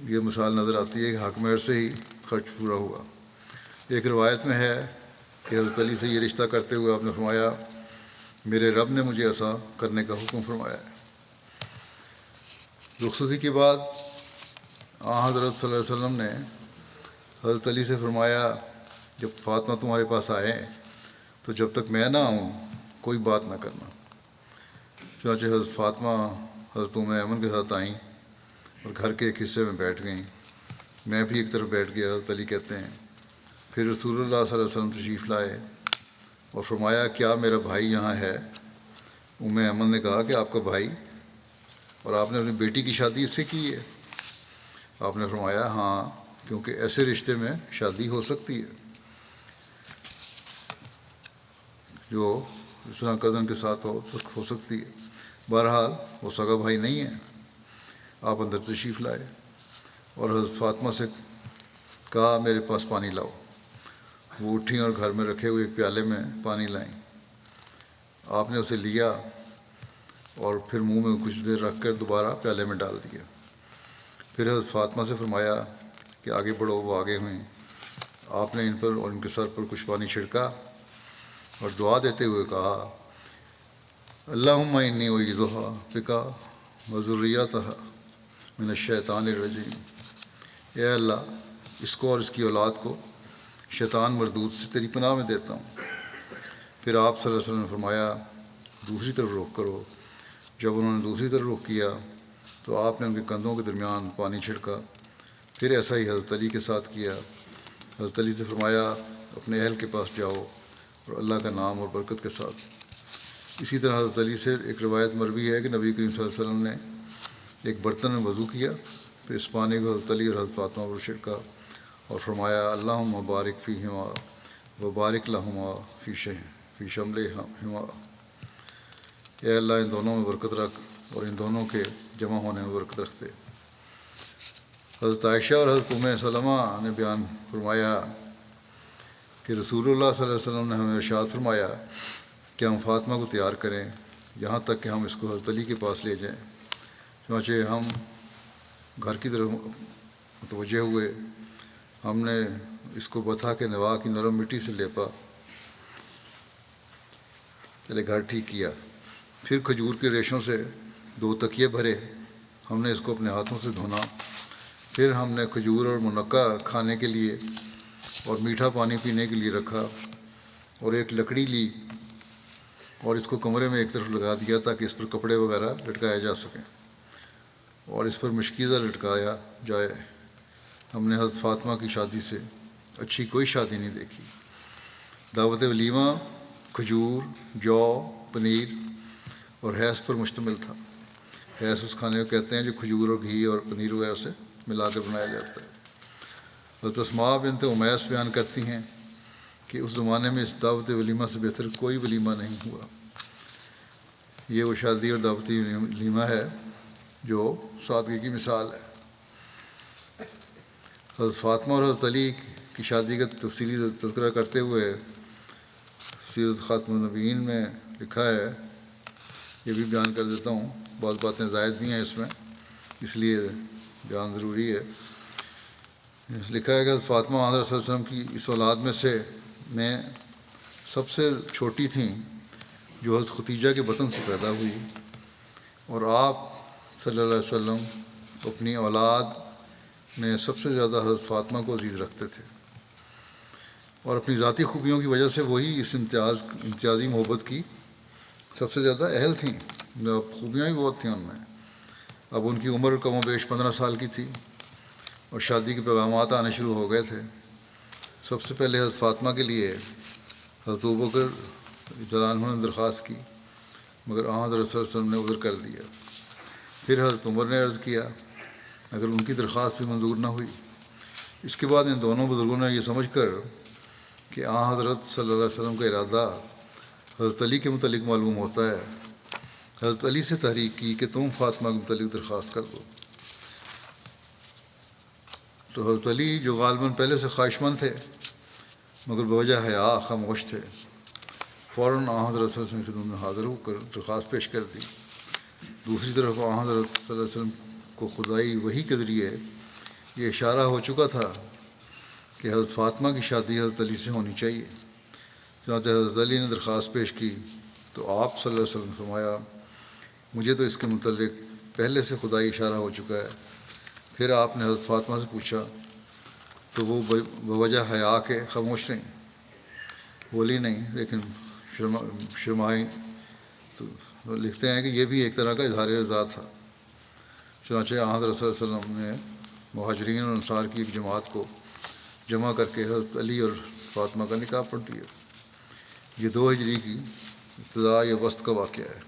یہ مثال نظر آتی ہے کہ حق مہر سے ہی خرچ پورا ہوا۔ ایک روایت میں ہے کہ حضرت علی سے یہ رشتہ کرتے ہوئے آپ نے فرمایا میرے رب نے مجھے ایسا کرنے کا حکم فرمایا ہے۔ رخصتی کے بعد حضرت صلی اللہ علیہ وسلم نے حضرت علی سے فرمایا جب فاطمہ تمہارے پاس آئے تو جب تک میں نہ آؤں کوئی بات نہ کرنا۔ چنانچہ حضرت فاطمہ حضرت ایمن کے ساتھ آئیں اور گھر کے ایک حصے میں بیٹھ گئیں، میں بھی ایک طرف بیٹھ گیا۔ حضرت علی کہتے ہیں پھر رسول اللہ صلی اللہ علیہ وسلم تشریف لائے اور فرمایا کیا میرا بھائی یہاں ہے؟ ایمن نے کہا کہ آپ کا بھائی، اور آپ نے اپنی بیٹی کی شادی اس سے کی ہے؟ آپ نے فرمایا ہاں، کیونکہ ایسے رشتے میں شادی ہو سکتی ہے جو اس طرح کزن کے ساتھ ہو سکتی ہے۔ بہرحال وہ سگا بھائی نہیں ہے۔ آپ اندر تشریف لائے اور حضرت فاطمہ سے کہا میرے پاس پانی لاؤ۔ وہ اٹھیں اور گھر میں رکھے ہوئے ایک پیالے میں پانی لائیں۔ آپ نے اسے لیا اور پھر منہ میں کچھ دیر رکھ کر دوبارہ پیالے میں ڈال دیا۔ پھر حضرت فاطمہ سے فرمایا کہ آگے بڑھو۔ وہ آگے ہوئیں۔ آپ نے ان پر اور ان کے سر پر کچھ پانی چھڑکا اور دعا دیتے ہوئے کہا اللہم انی اعوذہ بک وذریتہا من الشیطان الرجیم، اے اللہ اس کو اور اس کی اولاد کو شیطان مردود سے تیری پناہ میں دیتا ہوں۔ پھر آپ صلی اللہ علیہ وسلم نے فرمایا دوسری طرف رخ کرو۔ جب انہوں نے دوسری طرف رخ کیا تو آپ نے ان کے کندھوں کے درمیان پانی چھڑکا۔ پھر ایسا ہی حضرت علی کے ساتھ کیا۔ حضرت علی سے فرمایا اپنے اہل کے پاس جاؤ اور اللہ کا نام اور برکت کے ساتھ۔ اسی طرح حضرت علی سے ایک روایت مروی ہے کہ نبی کریم صلی اللہ علیہ وسلم نے ایک برتن میں وضو کیا، پھر اس پانی کو حضرت علی اور حضرت فاطمہ پر چھڑکا اور فرمایا اللہم بارک فیہما وبارک لہما فی شملہما، اے اللہ ان دونوں میں برکت رکھ اور ان دونوں کے جمع ہونے میں برکت رکھ دے۔ حضرت عائشہ اور حضرت سلمہ نے بیان فرمایا کہ رسول اللہ صلی اللہ علیہ وسلم نے ہمیں ارشاد فرمایا کہ ہم فاطمہ کو تیار کریں یہاں تک کہ ہم اس کو حضرت علی کے پاس لے جائیں۔ چنانچہ ہم گھر کی طرف متوجہ ہوئے۔ ہم نے اس کو بتھا کے نوا کی نرم مٹی سے لیپا، پہلے گھر ٹھیک کیا، پھر کھجور کے ریشوں سے 2 تکیے بھرے۔ ہم نے اس کو اپنے ہاتھوں سے دھونا، پھر ہم نے کھجور اور منقع کھانے کے لیے اور میٹھا پانی پینے کے لیے رکھا اور ایک لکڑی لی اور اس کو کمرے میں ایک طرف لگا دیا تاکہ اس پر کپڑے وغیرہ لٹکائے جا سکیں اور اس پر مشکیزہ لٹکایا جائے۔ ہم نے حضرت فاطمہ کی شادی سے اچھی کوئی شادی نہیں دیکھی۔ دعوت ولیمہ کھجور، جو، پنیر اور حیض پر مشتمل تھا۔ حیض اس کھانے کو کہتے ہیں جو کھجور اور گھی اور پنیر وغیرہ سے ملا کر بنایا جاتا ہے۔ حضرت اسماء بنت امیس بیان کرتی ہیں کہ اس زمانے میں اس دعوت ولیمہ سے بہتر کوئی ولیمہ نہیں ہوا۔ یہ وہ شادی اور دعوتی ولیمہ ہے جو سادگی کی مثال ہے۔ حضرت فاطمہ اور حضرت علی کی شادی کا تفصیلی تذکرہ کرتے ہوئے سیرت خاتم النبیین میں لکھا ہے، یہ بھی بیان کر دیتا ہوں، بعض باتیں زائد بھی ہیں اس میں، اس لیے بیان ضروری ہے۔ لکھا ہے کہ حضرت فاطمہ حضرت صلی اللہ علیہ وسلم کی اس اولاد میں سب سے چھوٹی تھیں جو حضرت ختیجہ کے بطن سے پیدا ہوئی، اور آپ صلی اللہ علیہ وسلم اپنی اولاد میں سب سے زیادہ حضرت فاطمہ کو عزیز رکھتے تھے، اور اپنی ذاتی خوبیوں کی وجہ سے وہی اس امتیازی محبت کی سب سے زیادہ اہل تھیں۔ خوبیاں بھی بہت تھیں ان میں۔ اب ان کی عمر کم و بیش 15 سال کی تھی اور شادی کے پیغامات آنے شروع ہو گئے تھے۔ سب سے پہلے حضرت فاطمہ کے لیے حضرت ابوبکر رضی اللہ عنہ نے درخواست کی، مگر حضرت صلی اللہ علیہ وسلم نے عذر کر دیا۔ پھر حضرت عمر نے عرض کیا، اگر ان کی درخواست بھی منظور نہ ہوئی۔ اس کے بعد ان دونوں بزرگوں نے یہ سمجھ کر کہ حضرت صلی اللہ علیہ وسلم کا ارادہ حضرت علی کے متعلق معلوم ہوتا ہے، حضرت علی سے تحریک کی کہ تم فاطمہ کے متعلق درخواست کر دو۔ تو حضرت علی جو غالباً پہلے سے خواہش مند تھے مگر بوجہ حیا خاموش تھے، فوراً حضرت صلی اللہ علیہ وسلم کی خدمت میں حاضر ہو کر درخواست پیش کر دی۔ دوسری طرف حضرت صلی اللہ علیہ وسلم کو خدائی وحی کے ذریعے یہ اشارہ ہو چکا تھا کہ حضرت فاطمہ کی شادی حضرت علی سے ہونی چاہیے۔ چنانچہ حضرت علی نے درخواست پیش کی تو آپ صلی اللہ علیہ وسلم نے فرمایا، مجھے تو اس کے متعلق پہلے سے خدائی اشارہ ہو چکا ہے۔ پھر آپ نے حضرت فاطمہ سے پوچھا تو وہ بوجہ حیا کے خاموش رہیں، بولی نہیں، لیکن شرمائی۔ تو لکھتے ہیں کہ یہ بھی ایک طرح کا اظہار رضا تھا۔ چنانچہ حضرت صلی اللہ علیہ وسلم نے مہاجرین اور انصار کی ایک جماعت کو جمع کر کے حضرت علی اور فاطمہ کا نکاح پڑھ دیا۔ یہ 2 ہجری کی ابتدا یا وسط کا واقعہ ہے۔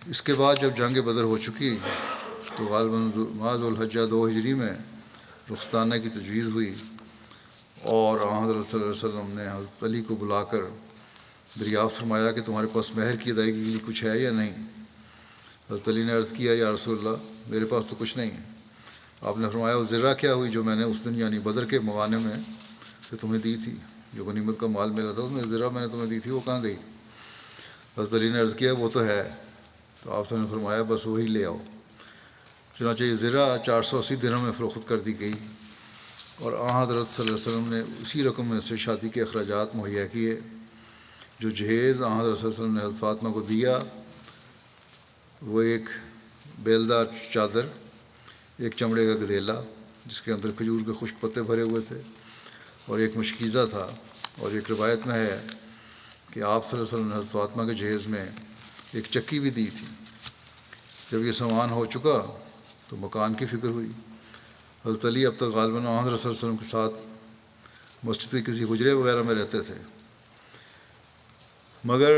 اس کے بعد جب جنگ بدر ہو چکی تو غالباً ماہ ذوالحجہ 2 ہجری میں رخصتانہ کی تجویز ہوئی، اور حضرت صلی اللہ علیہ وسلم نے حضرت علی کو بلا کر دریافت فرمایا کہ تمہارے پاس مہر کی ادائیگی کے لیے کچھ ہے یا نہیں۔ حضرت علی نے عرض کیا، یا رسول اللہ، میرے پاس تو کچھ نہیں ہے۔ آپ نے فرمایا، وہ زرہ کیا ہوئی جو میں نے اس دن یعنی بدر کے موانے میں سے تمہیں دی تھی، جو غنیمت کا مال ملا تھا، اس میں زرہ میں نے تمہیں دی تھی، وہ کہاں گئی؟ حضرت علی نے عرض کیا، وہ تو ہے۔ تو آپ نے فرمایا، بس وہی لے آؤ۔ چنانچہ یہ زرہ 480 درہم میں فروخت کر دی گئی، اور حضرت صلی اللہ علیہ وسلم نے اسی رقم میں سے شادی کے اخراجات مہیا کیے۔ جو جہیز حضرت صلی اللہ علیہ وسلم نے حضرت فاطمہ کو دیا وہ ایک بیلدار چادر، ایک چمڑے کا گدیلا جس کے اندر کھجور کے خشک پتے بھرے ہوئے تھے، اور ایک مشکیزہ تھا۔ اور ایک روایت میں ہے کہ آپ صلی اللہ علیہ وسلم نے حضرت فاطمہ کے جہیز میں ایک چکی بھی دی تھی۔ جب یہ سامان ہو چکا تو مکان کی فکر ہوئی۔ حضرت علی اب تک غالباً حضرت صلی اللہ علیہ وسلم کے ساتھ مسجد کے کسی حجرے وغیرہ میں رہتے تھے، مگر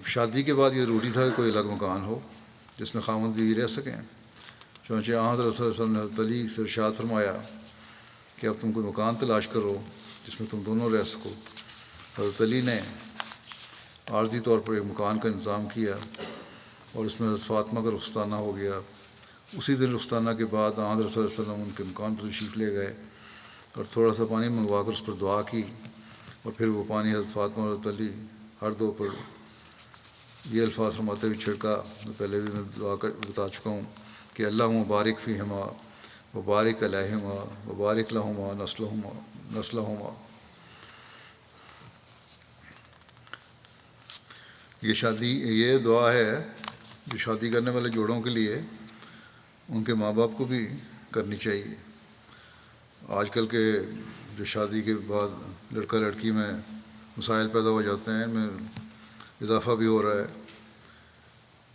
شادی کے بعد یہ ضروری تھا کہ کوئی الگ مکان ہو جس میں خاوند بیوی رہ سکیں۔ چنانچہ حضرت صلی اللہ علیہ وسلم نے حضرت علی سے ارشاد فرمایا کہ اب تم کوئی مکان تلاش کرو جس میں تم دونوں رہ سکو۔ حضرت علی نے عارضی طور پر ایک مکان کا انتظام کیا اور اس میں حضرت فاطمہ کا رخصتانہ ہو گیا۔ اسی دن رخصتانہ کے بعد حضرت صلی اللہ علیہ وسلم ان کے مکان پر تشریف لے گئے اور تھوڑا سا پانی منگوا کر اس پر دعا کی، اور پھر وہ پانی حضرت فاطمہ اور حضرت علی ہر دو پر یہ الفاظ فرماتے ہوئے چھڑکا۔ پہلے بھی میں دعا کر بتا چکا ہوں کہ اللہ مبارک فیہما وبارک علیہما وبارک لہما نسلہما۔ یہ دعا ہے جو شادی کرنے والے جوڑوں کے لیے ان کے ماں باپ کو بھی کرنی چاہیے۔ آج کل کے جو شادی کے بعد لڑکا لڑکی میں مسائل پیدا ہو جاتے ہیں، ان میں اضافہ بھی ہو رہا ہے.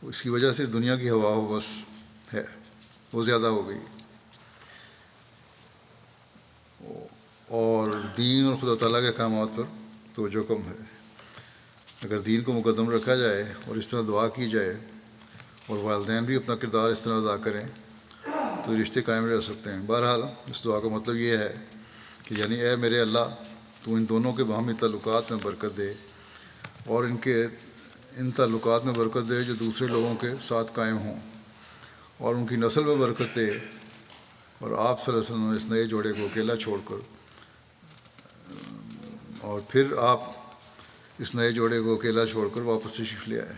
اس کی وجہ سے دنیا کی ہوا و بس ہے وہ زیادہ ہو گئی، اور دین اور خدا تعالیٰ کے احکامات پر توجہ کم ہے. اگر دین کو مقدم رکھا جائے اور اس طرح دعا کی جائے اور والدین بھی اپنا کردار اس طرح ادا کریں تو رشتے قائم رہ سکتے ہیں. بہرحال اس دعا کا مطلب یہ ہے کہ یعنی اے میرے اللہ، تو ان دونوں کے باہمی تعلقات میں برکت دے اور ان تعلقات میں برکت دے جو دوسرے لوگوں کے ساتھ قائم ہوں، اور ان کی نسل میں برکت دے. اور آپ صلی اللہ علیہ وسلم نے اس نئے جوڑے کو اکیلا چھوڑ کر اور پھر آپ اس نئے جوڑے کو اکیلا چھوڑ کر واپس تشریف لے آئے.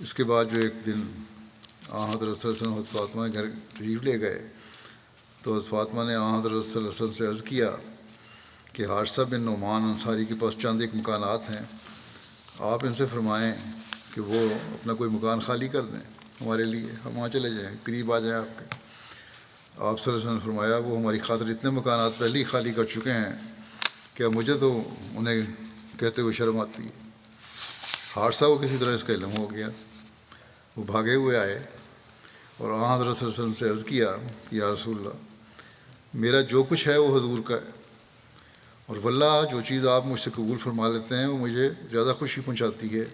اس کے بعد جو ایک دن حضرت صلی اللہ علیہ وسلم حضرت فاطمہ کے گھر تشریف لے گئے تو حضرت فاطمہ نے حضرت صلی اللہ علیہ وسلم سے عرض کیا کہ حارثہ بن نعمان انصاری کے پاس چند ایک مکانات ہیں، آپ ان سے فرمائیں کہ وہ اپنا کوئی مکان خالی کر دیں ہمارے لیے، ہم وہاں چلے جائیں، قریب آ جائیں آپ کے. آپ صلی اللہ علیہ وسلم نے فرمایا وہ ہماری خاطر اتنے مکانات پہلے ہی خالی کر چکے ہیں کہ اب مجھے تو انہیں کہتے ہوئے شرم آتی ہے. حارثہ کو کسی طرح اس کا علم ہو گیا، وہ بھاگے ہوئے آئے اور حضرت صلی اللہ علیہ وسلم سے عرض کیا کہ یا رسول اللہ، میرا جو کچھ ہے وہ حضور کا ہے، اور واللہ جو چیز آپ مجھ سے قبول فرما لیتے ہیں وہ مجھے زیادہ خوشی پہنچاتی ہے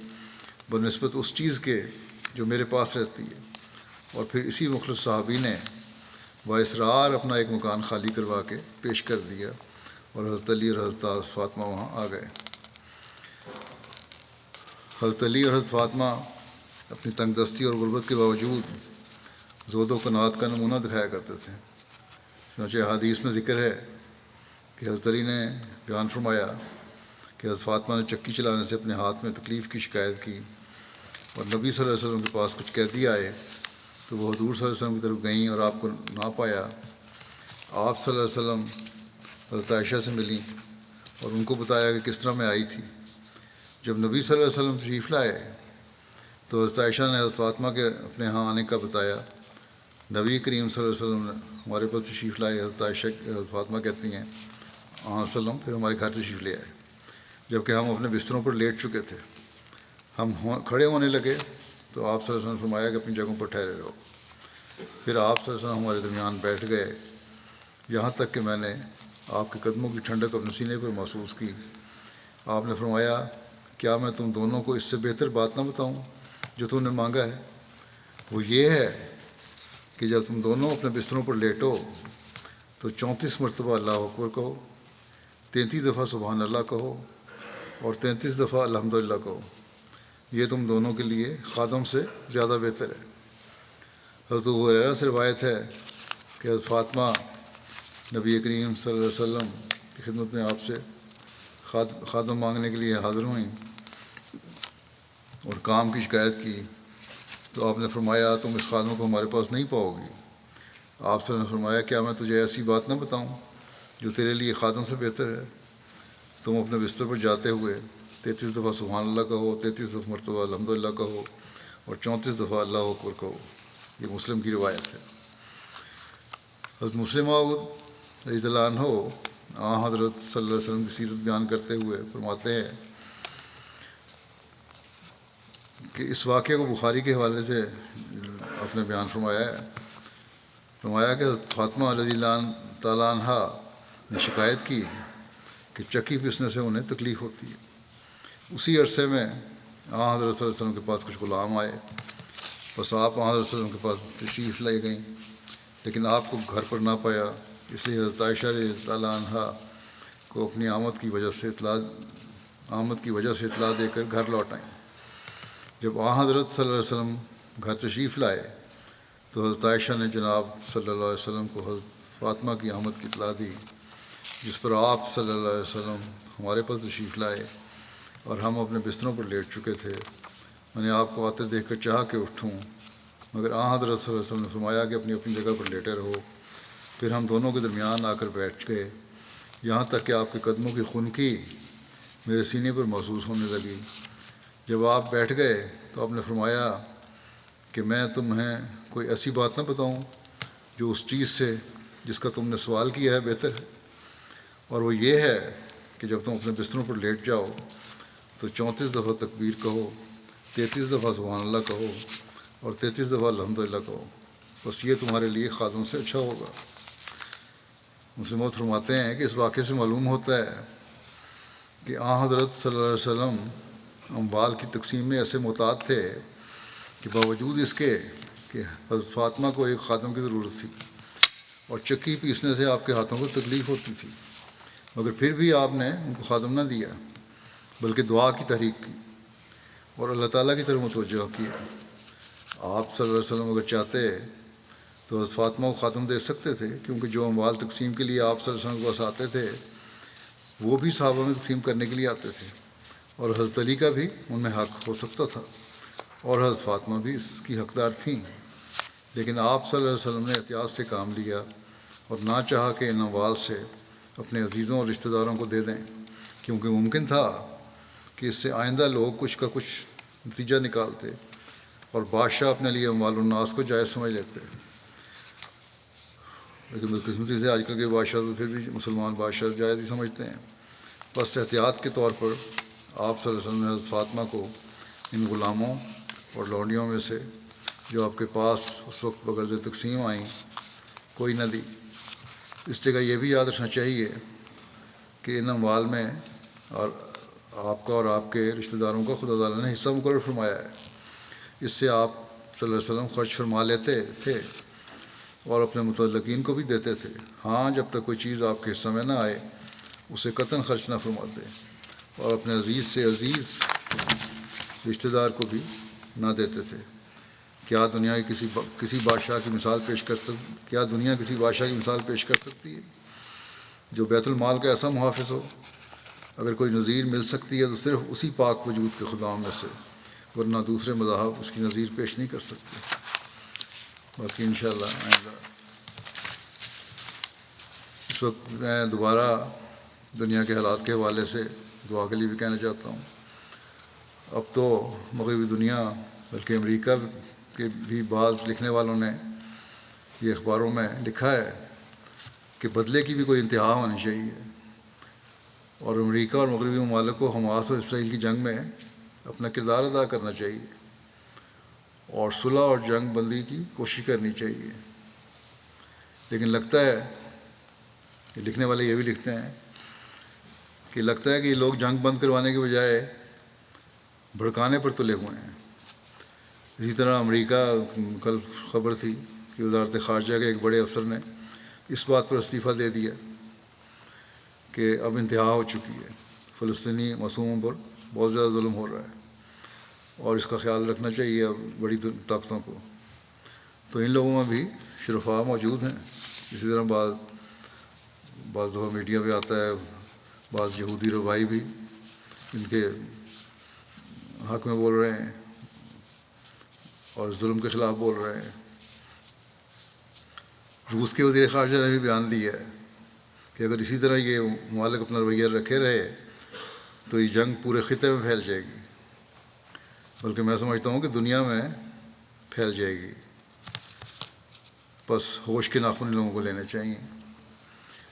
بنسبت اس چیز کے جو میرے پاس رہتی ہے. اور پھر اسی مخلص صحابی نے باصرار اپنا ایک مکان خالی کروا کے پیش کر دیا، اور حضرت علی اور حضرت فاطمہ وہاں آ گئے. حضرت علی اور حضرت فاطمہ اپنی تنگ دستی اور غربت کے باوجود زہد و قناعت کا نمونہ دکھایا کرتے تھے. چنانچہ حدیث میں ذکر ہے کہ حضرت علی نے بیان فرمایا کہ حضرت فاطمہ نے چکی چلانے سے اپنے ہاتھ میں تکلیف کی شکایت کی، اور نبی صلی اللہ علیہ وسلم کے پاس کچھ قیدی آئے تو وہ حضور صلی اللہ علیہ وسلم کی طرف گئیں اور آپ کو نہ پایا. آپ صلی اللہ علیہ وسلم حضرت عائشہ سے ملیں اور ان کو بتایا کہ کس طرح میں آئی تھی. جب نبی صلی اللہ علیہ وسلم تشریف لائے تو حضرت عائشہ نے حضرت فاطمہ کے اپنے ہاں آنے کا بتایا. نبی کریم صلی اللہ علیہ وسلم نے ہمارے پاس تشریف لائے. حضرت عائشہ حضرت فاطمہ کہتی ہیں وسلم پھر ہمارے گھر تشریف لے آئے، جبکہ ہم اپنے بستروں پر لیٹ چکے تھے. ہم کھڑے ہونے لگے تو آپ صلی اللہ علیہ وسلم نے فرمایا کہ اپنی جگہوں پر ٹھہرے رہو. پھر آپ صلی اللہ علیہ وسلم ہمارے درمیان بیٹھ گئے، یہاں تک کہ میں نے آپ کے قدموں کی ٹھنڈک اپنے سینے پر محسوس کی. آپ نے فرمایا کیا میں تم دونوں کو اس سے بہتر بات نہ بتاؤں جو تم نے مانگا ہے؟ وہ یہ ہے کہ جب تم دونوں اپنے بستروں پر لیٹو تو 34 مرتبہ اللہ اکبر کہو، 33 دفعہ سبحان اللہ کہو، اور 33 دفعہ الحمدللہ کہو. یہ تم دونوں کے لیے خادم سے زیادہ بہتر ہے. حضرت ابو ہریرہ سے روایت ہے کہ حضرت فاطمہ نبی کریم صلی اللہ علیہ وسلم کی خدمت میں آپ سے خادم مانگنے کے لیے حاضر ہوئیں اور کام کی شکایت کی تو آپ نے فرمایا تم اس خادم کو ہمارے پاس نہیں پاؤ گی. آپ صلی اللہ علیہ وسلم نے فرمایا کیا میں تجھے ایسی بات نہ بتاؤں جو تیرے لیے خادم سے بہتر ہے؟ تم اپنے بستر پر جاتے ہوئے 33 دفعہ سبحان اللہ کہو، 33 دفعہ مرتبہ الحمدللہ کہو، اور 34 دفعہ اللہ اکبر کہو. یہ مسلم کی روایت ہے. حضرت مسلم موعود رضی اللہ عنہ حضرت صلی اللہ علیہ وسلم کی سیرت بیان کرتے ہوئے فرماتے ہیں کہ اس واقعے کو بخاری کے حوالے سے آپ نے بیان فرمایا ہے. فرمایا کہ حضرت فاطمہ رضی اللہ تعالیٰ عنہ نے شکایت کی کہ چکی پیسنے سے انہیں تکلیف ہوتی ہے. اسی عرصے میں حضرت صلی اللہ علیہ وسلم کے پاس کچھ غلام آئے، بس آپ حضرت صلی اللہ علیہ وسلم کے پاس تشریف لے گئیں، لیکن آپ کو گھر پر نہ پایا. اس لیے حضرت عائشہ رضی اللہ عنہ کو اپنی آمد کی وجہ سے اطلاع دے کر گھر لوٹ آئیں. جب حضرت صلی اللہ علیہ وسلم گھر تشریف لائے تو حضرت عائشہ نے جناب صلی اللہ علیہ وسلم کو حضرت فاطمہ کی آمد کی اطلاع دی، جس پر آپ صلی اللہ علیہ وسلم ہمارے پاس تشریف لائے اور ہم اپنے بستروں پر لیٹ چکے تھے. میں نے آپ کو آتے دیکھ کر چاہا کہ اٹھوں، مگر حضرت صلی اللہ علیہ وسلم نے فرمایا کہ اپنی جگہ پر لیٹے رہو. پھر ہم دونوں کے درمیان آ کر بیٹھ گئے، یہاں تک کہ آپ کے قدموں کی خنکی میرے سینے پر محسوس ہونے لگی. جب آپ بیٹھ گئے تو آپ نے فرمایا کہ میں تمہیں کوئی ایسی بات نہ بتاؤں جو اس چیز سے جس کا تم نے سوال کیا ہے بہتر ہے. اور وہ یہ ہے کہ جب تم اپنے بستروں پر لیٹ جاؤ تو 34 دفعہ تکبیر کہو، 33 دفعہ سبحان اللہ کہو اور 33 دفعہ الحمدللہ کہو، بس یہ تمہارے لیے خادم سے اچھا ہوگا۔ مسلم موعود فرماتے ہیں کہ اس واقعے سے معلوم ہوتا ہے کہ حضرت صلی اللہ علیہ وسلم اموال کی تقسیم میں ایسے محتاط تھے کہ باوجود اس کے کہ حضرت فاطمہ کو ایک خادم کی ضرورت تھی اور چکی پیسنے سے آپ کے ہاتھوں کو تکلیف ہوتی تھی، مگر پھر بھی آپ نے ان کو خادم نہ دیا بلکہ دعا کی تحریک کی اور اللہ تعالیٰ کی طرف متوجہ کیا۔ آپ صلی اللہ علیہ وسلم اگر چاہتے تو حضرت فاطمہ کو خادم دے سکتے تھے، کیونکہ جو اموال تقسیم کے لیے آپ صلی اللہ علیہ وسلم کے پاس آتے تھے وہ بھی صحابہ میں تقسیم کرنے کے لیے آتے تھے، اور حضرت علی کا بھی ان میں حق ہو سکتا تھا اور حضرت فاطمہ بھی اس کی حقدار تھیں، لیکن آپ صلی اللہ علیہ وسلم نے احتیاط سے کام لیا اور نہ چاہا کہ ان اموال سے اپنے عزیزوں اور رشتہ داروں کو دے دیں، کیونکہ ممکن تھا کہ اس سے آئندہ لوگ کچھ کا کچھ نتیجہ نکالتے اور بادشاہ اپنے لیے اموال الناس کو جائز سمجھ لیتے۔ لیکن بدقسمتی سے آج کل کے بادشاہ تو پھر بھی مسلمان بادشاہ جائز ہی سمجھتے ہیں۔ بس احتیاط کے طور پر آپ صلی اللہ علیہ وسلم نے حضرت فاطمہ کو ان غلاموں اور لونڈیوں میں سے جو آپ کے پاس اس وقت بغرض تقسیم آئیں کوئی نہ دی۔ اس جگہ یہ بھی یاد رکھنا چاہیے کہ ان اموال میں اور آپ کا اور آپ کے رشتہ داروں کا خدا تعالیٰ نے حصہ مقرر فرمایا ہے، اس سے آپ صلی اللہ علیہ وسلم خرچ فرما لیتے تھے اور اپنے متعلقین کو بھی دیتے تھے۔ ہاں، جب تک کوئی چیز آپ کے حصہ میں نہ آئے اسے قطعاً خرچ نہ فرماتے اور اپنے عزیز سے عزیز رشتہ دار کو بھی نہ دیتے تھے۔ کیا دنیا کی کسی بادشاہ کی مثال پیش کر سکتی ہے جو بیت المال کا ایسا محافظ ہو؟ اگر کوئی نظیر مل سکتی ہے تو صرف اسی پاک وجود کے خداؤں میں سے، ورنہ دوسرے مذاہب اس کی نظیر پیش نہیں کر سکتے۔ باقی انشاءاللہ آئندہ۔ اس وقت میں دوبارہ دنیا کے حالات کے حوالے سے دعا کے لیے بھی کہنا چاہتا ہوں۔ اب تو مغربی دنیا بلکہ امریکہ کے بھی بعض لکھنے والوں نے یہ اخباروں میں لکھا ہے کہ بدلے کی بھی کوئی انتہا ہونی چاہیے، اور امریکہ اور مغربی ممالک کو حماس اور اسرائیل کی جنگ میں اپنا کردار ادا کرنا چاہیے اور صلح اور جنگ بندی کی کوشش کرنی چاہیے۔ لیکن لگتا ہے کہ لکھنے والے یہ بھی لکھتے ہیں کہ لگتا ہے کہ یہ لوگ جنگ بند کروانے کے بجائے بھڑکانے پر تلے ہوئے ہیں۔ اسی طرح امریکہ، کل خبر تھی کہ وزارت خارجہ کے ایک بڑے افسر نے اس بات پر استعفیٰ دے دیا کہ اب انتہا ہو چکی ہے، فلسطینی معصوموں پر بہت زیادہ ظلم ہو رہا ہے اور اس کا خیال رکھنا چاہیے اب بڑی طاقتوں کو۔ تو ان لوگوں میں بھی شرفاء موجود ہیں، اسی طرح بعض دفعہ میڈیا پہ آتا ہے بعض یہودی ربائی بھی ان کے حق میں بول رہے ہیں اور ظلم کے خلاف بول رہے ہیں۔ روس کے وزیر خارجہ نے بھی بیان دیا ہے کہ اگر اسی طرح یہ ممالک اپنا رویہ رکھے رہے تو یہ جنگ پورے خطے میں پھیل جائے گی، بلکہ میں سمجھتا ہوں کہ دنیا میں پھیل جائے گی۔ بس ہوش کے ناخن لوگوں کو لینے چاہیے۔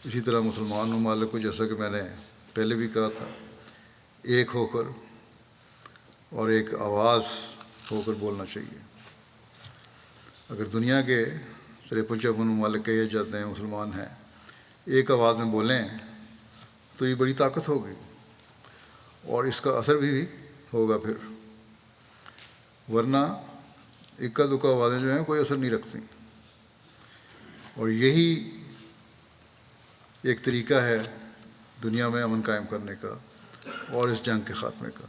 اسی طرح مسلمان ممالک کو، جیسا کہ میں نے پہلے بھی کہا تھا، ایک ہو کر اور ایک آواز ہو کر بولنا چاہیے۔ اگر دنیا کے 53 ممالک کہے جاتے ہیں مسلمان ہیں، ایک آواز میں بولیں تو یہ بڑی طاقت ہوگی اور اس کا اثر بھی ہوگا پھر، ورنہ اکا دکا آوازیں جو ہیں کوئی اثر نہیں رکھتی۔ اور یہی ایک طریقہ ہے دنیا میں امن قائم کرنے کا اور اس جنگ کے خاتمے کا۔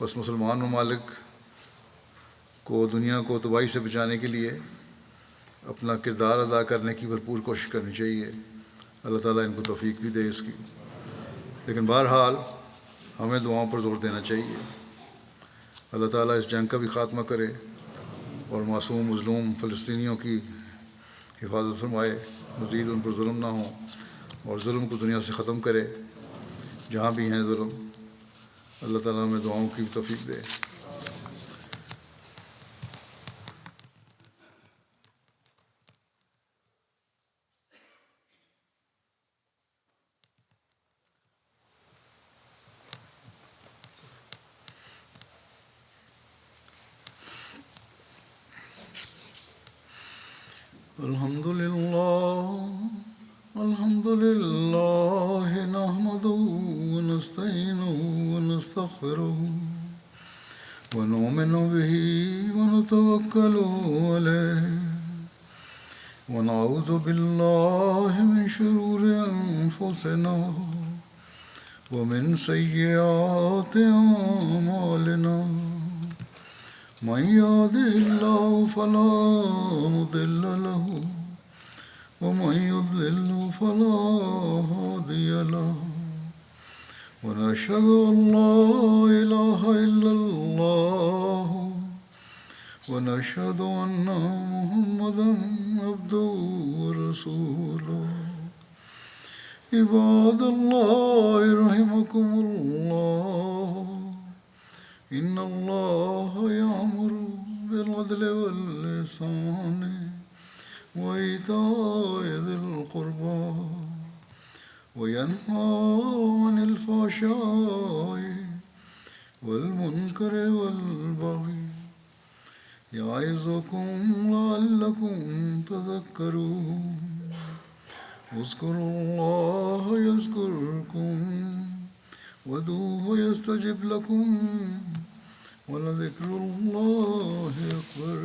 بس مسلمان ممالک کو دنیا کو تباہی سے بچانے کے لیے اپنا کردار ادا کرنے کی بھرپور کوشش کرنی چاہیے۔ اللہ تعالیٰ ان کو توفیق بھی دے اس کی۔ لیکن بہرحال ہمیں دعاؤں پر زور دینا چاہیے۔ اللہ تعالیٰ اس جنگ کا بھی خاتمہ کرے اور معصوم مظلوم فلسطینیوں کی حفاظت فرمائے، مزید ان پر ظلم نہ ہوں اور ظلم کو دنیا سے ختم کرے جہاں بھی ہیں ظلم۔ اللہ تعالیٰ ہمیں دعاؤں کی بھی توفیق دے۔ الحمد لله نحمده ونستعينه ونستغفره ونؤمن به ونتوكل عليه ونعوذ بالله من شرور أنفسنا ومن سيئات أعمالنا من يهده الله فلا مضل له ومن يضلل فلا هادي له ونشهد أن لا إله إلا الله ونشهد أن محمدا عبده ورسوله عباد الله رحمكم الله إن الله يأمر بالعدل والإحسان وإيتاء ذي القربى وينهى عن الفحشاء والمنكر والبغي يعظكم لعلكم تذكرون اذكروا الله يذكركم وادعوه يستجب لكم ولذكر الله أكبر.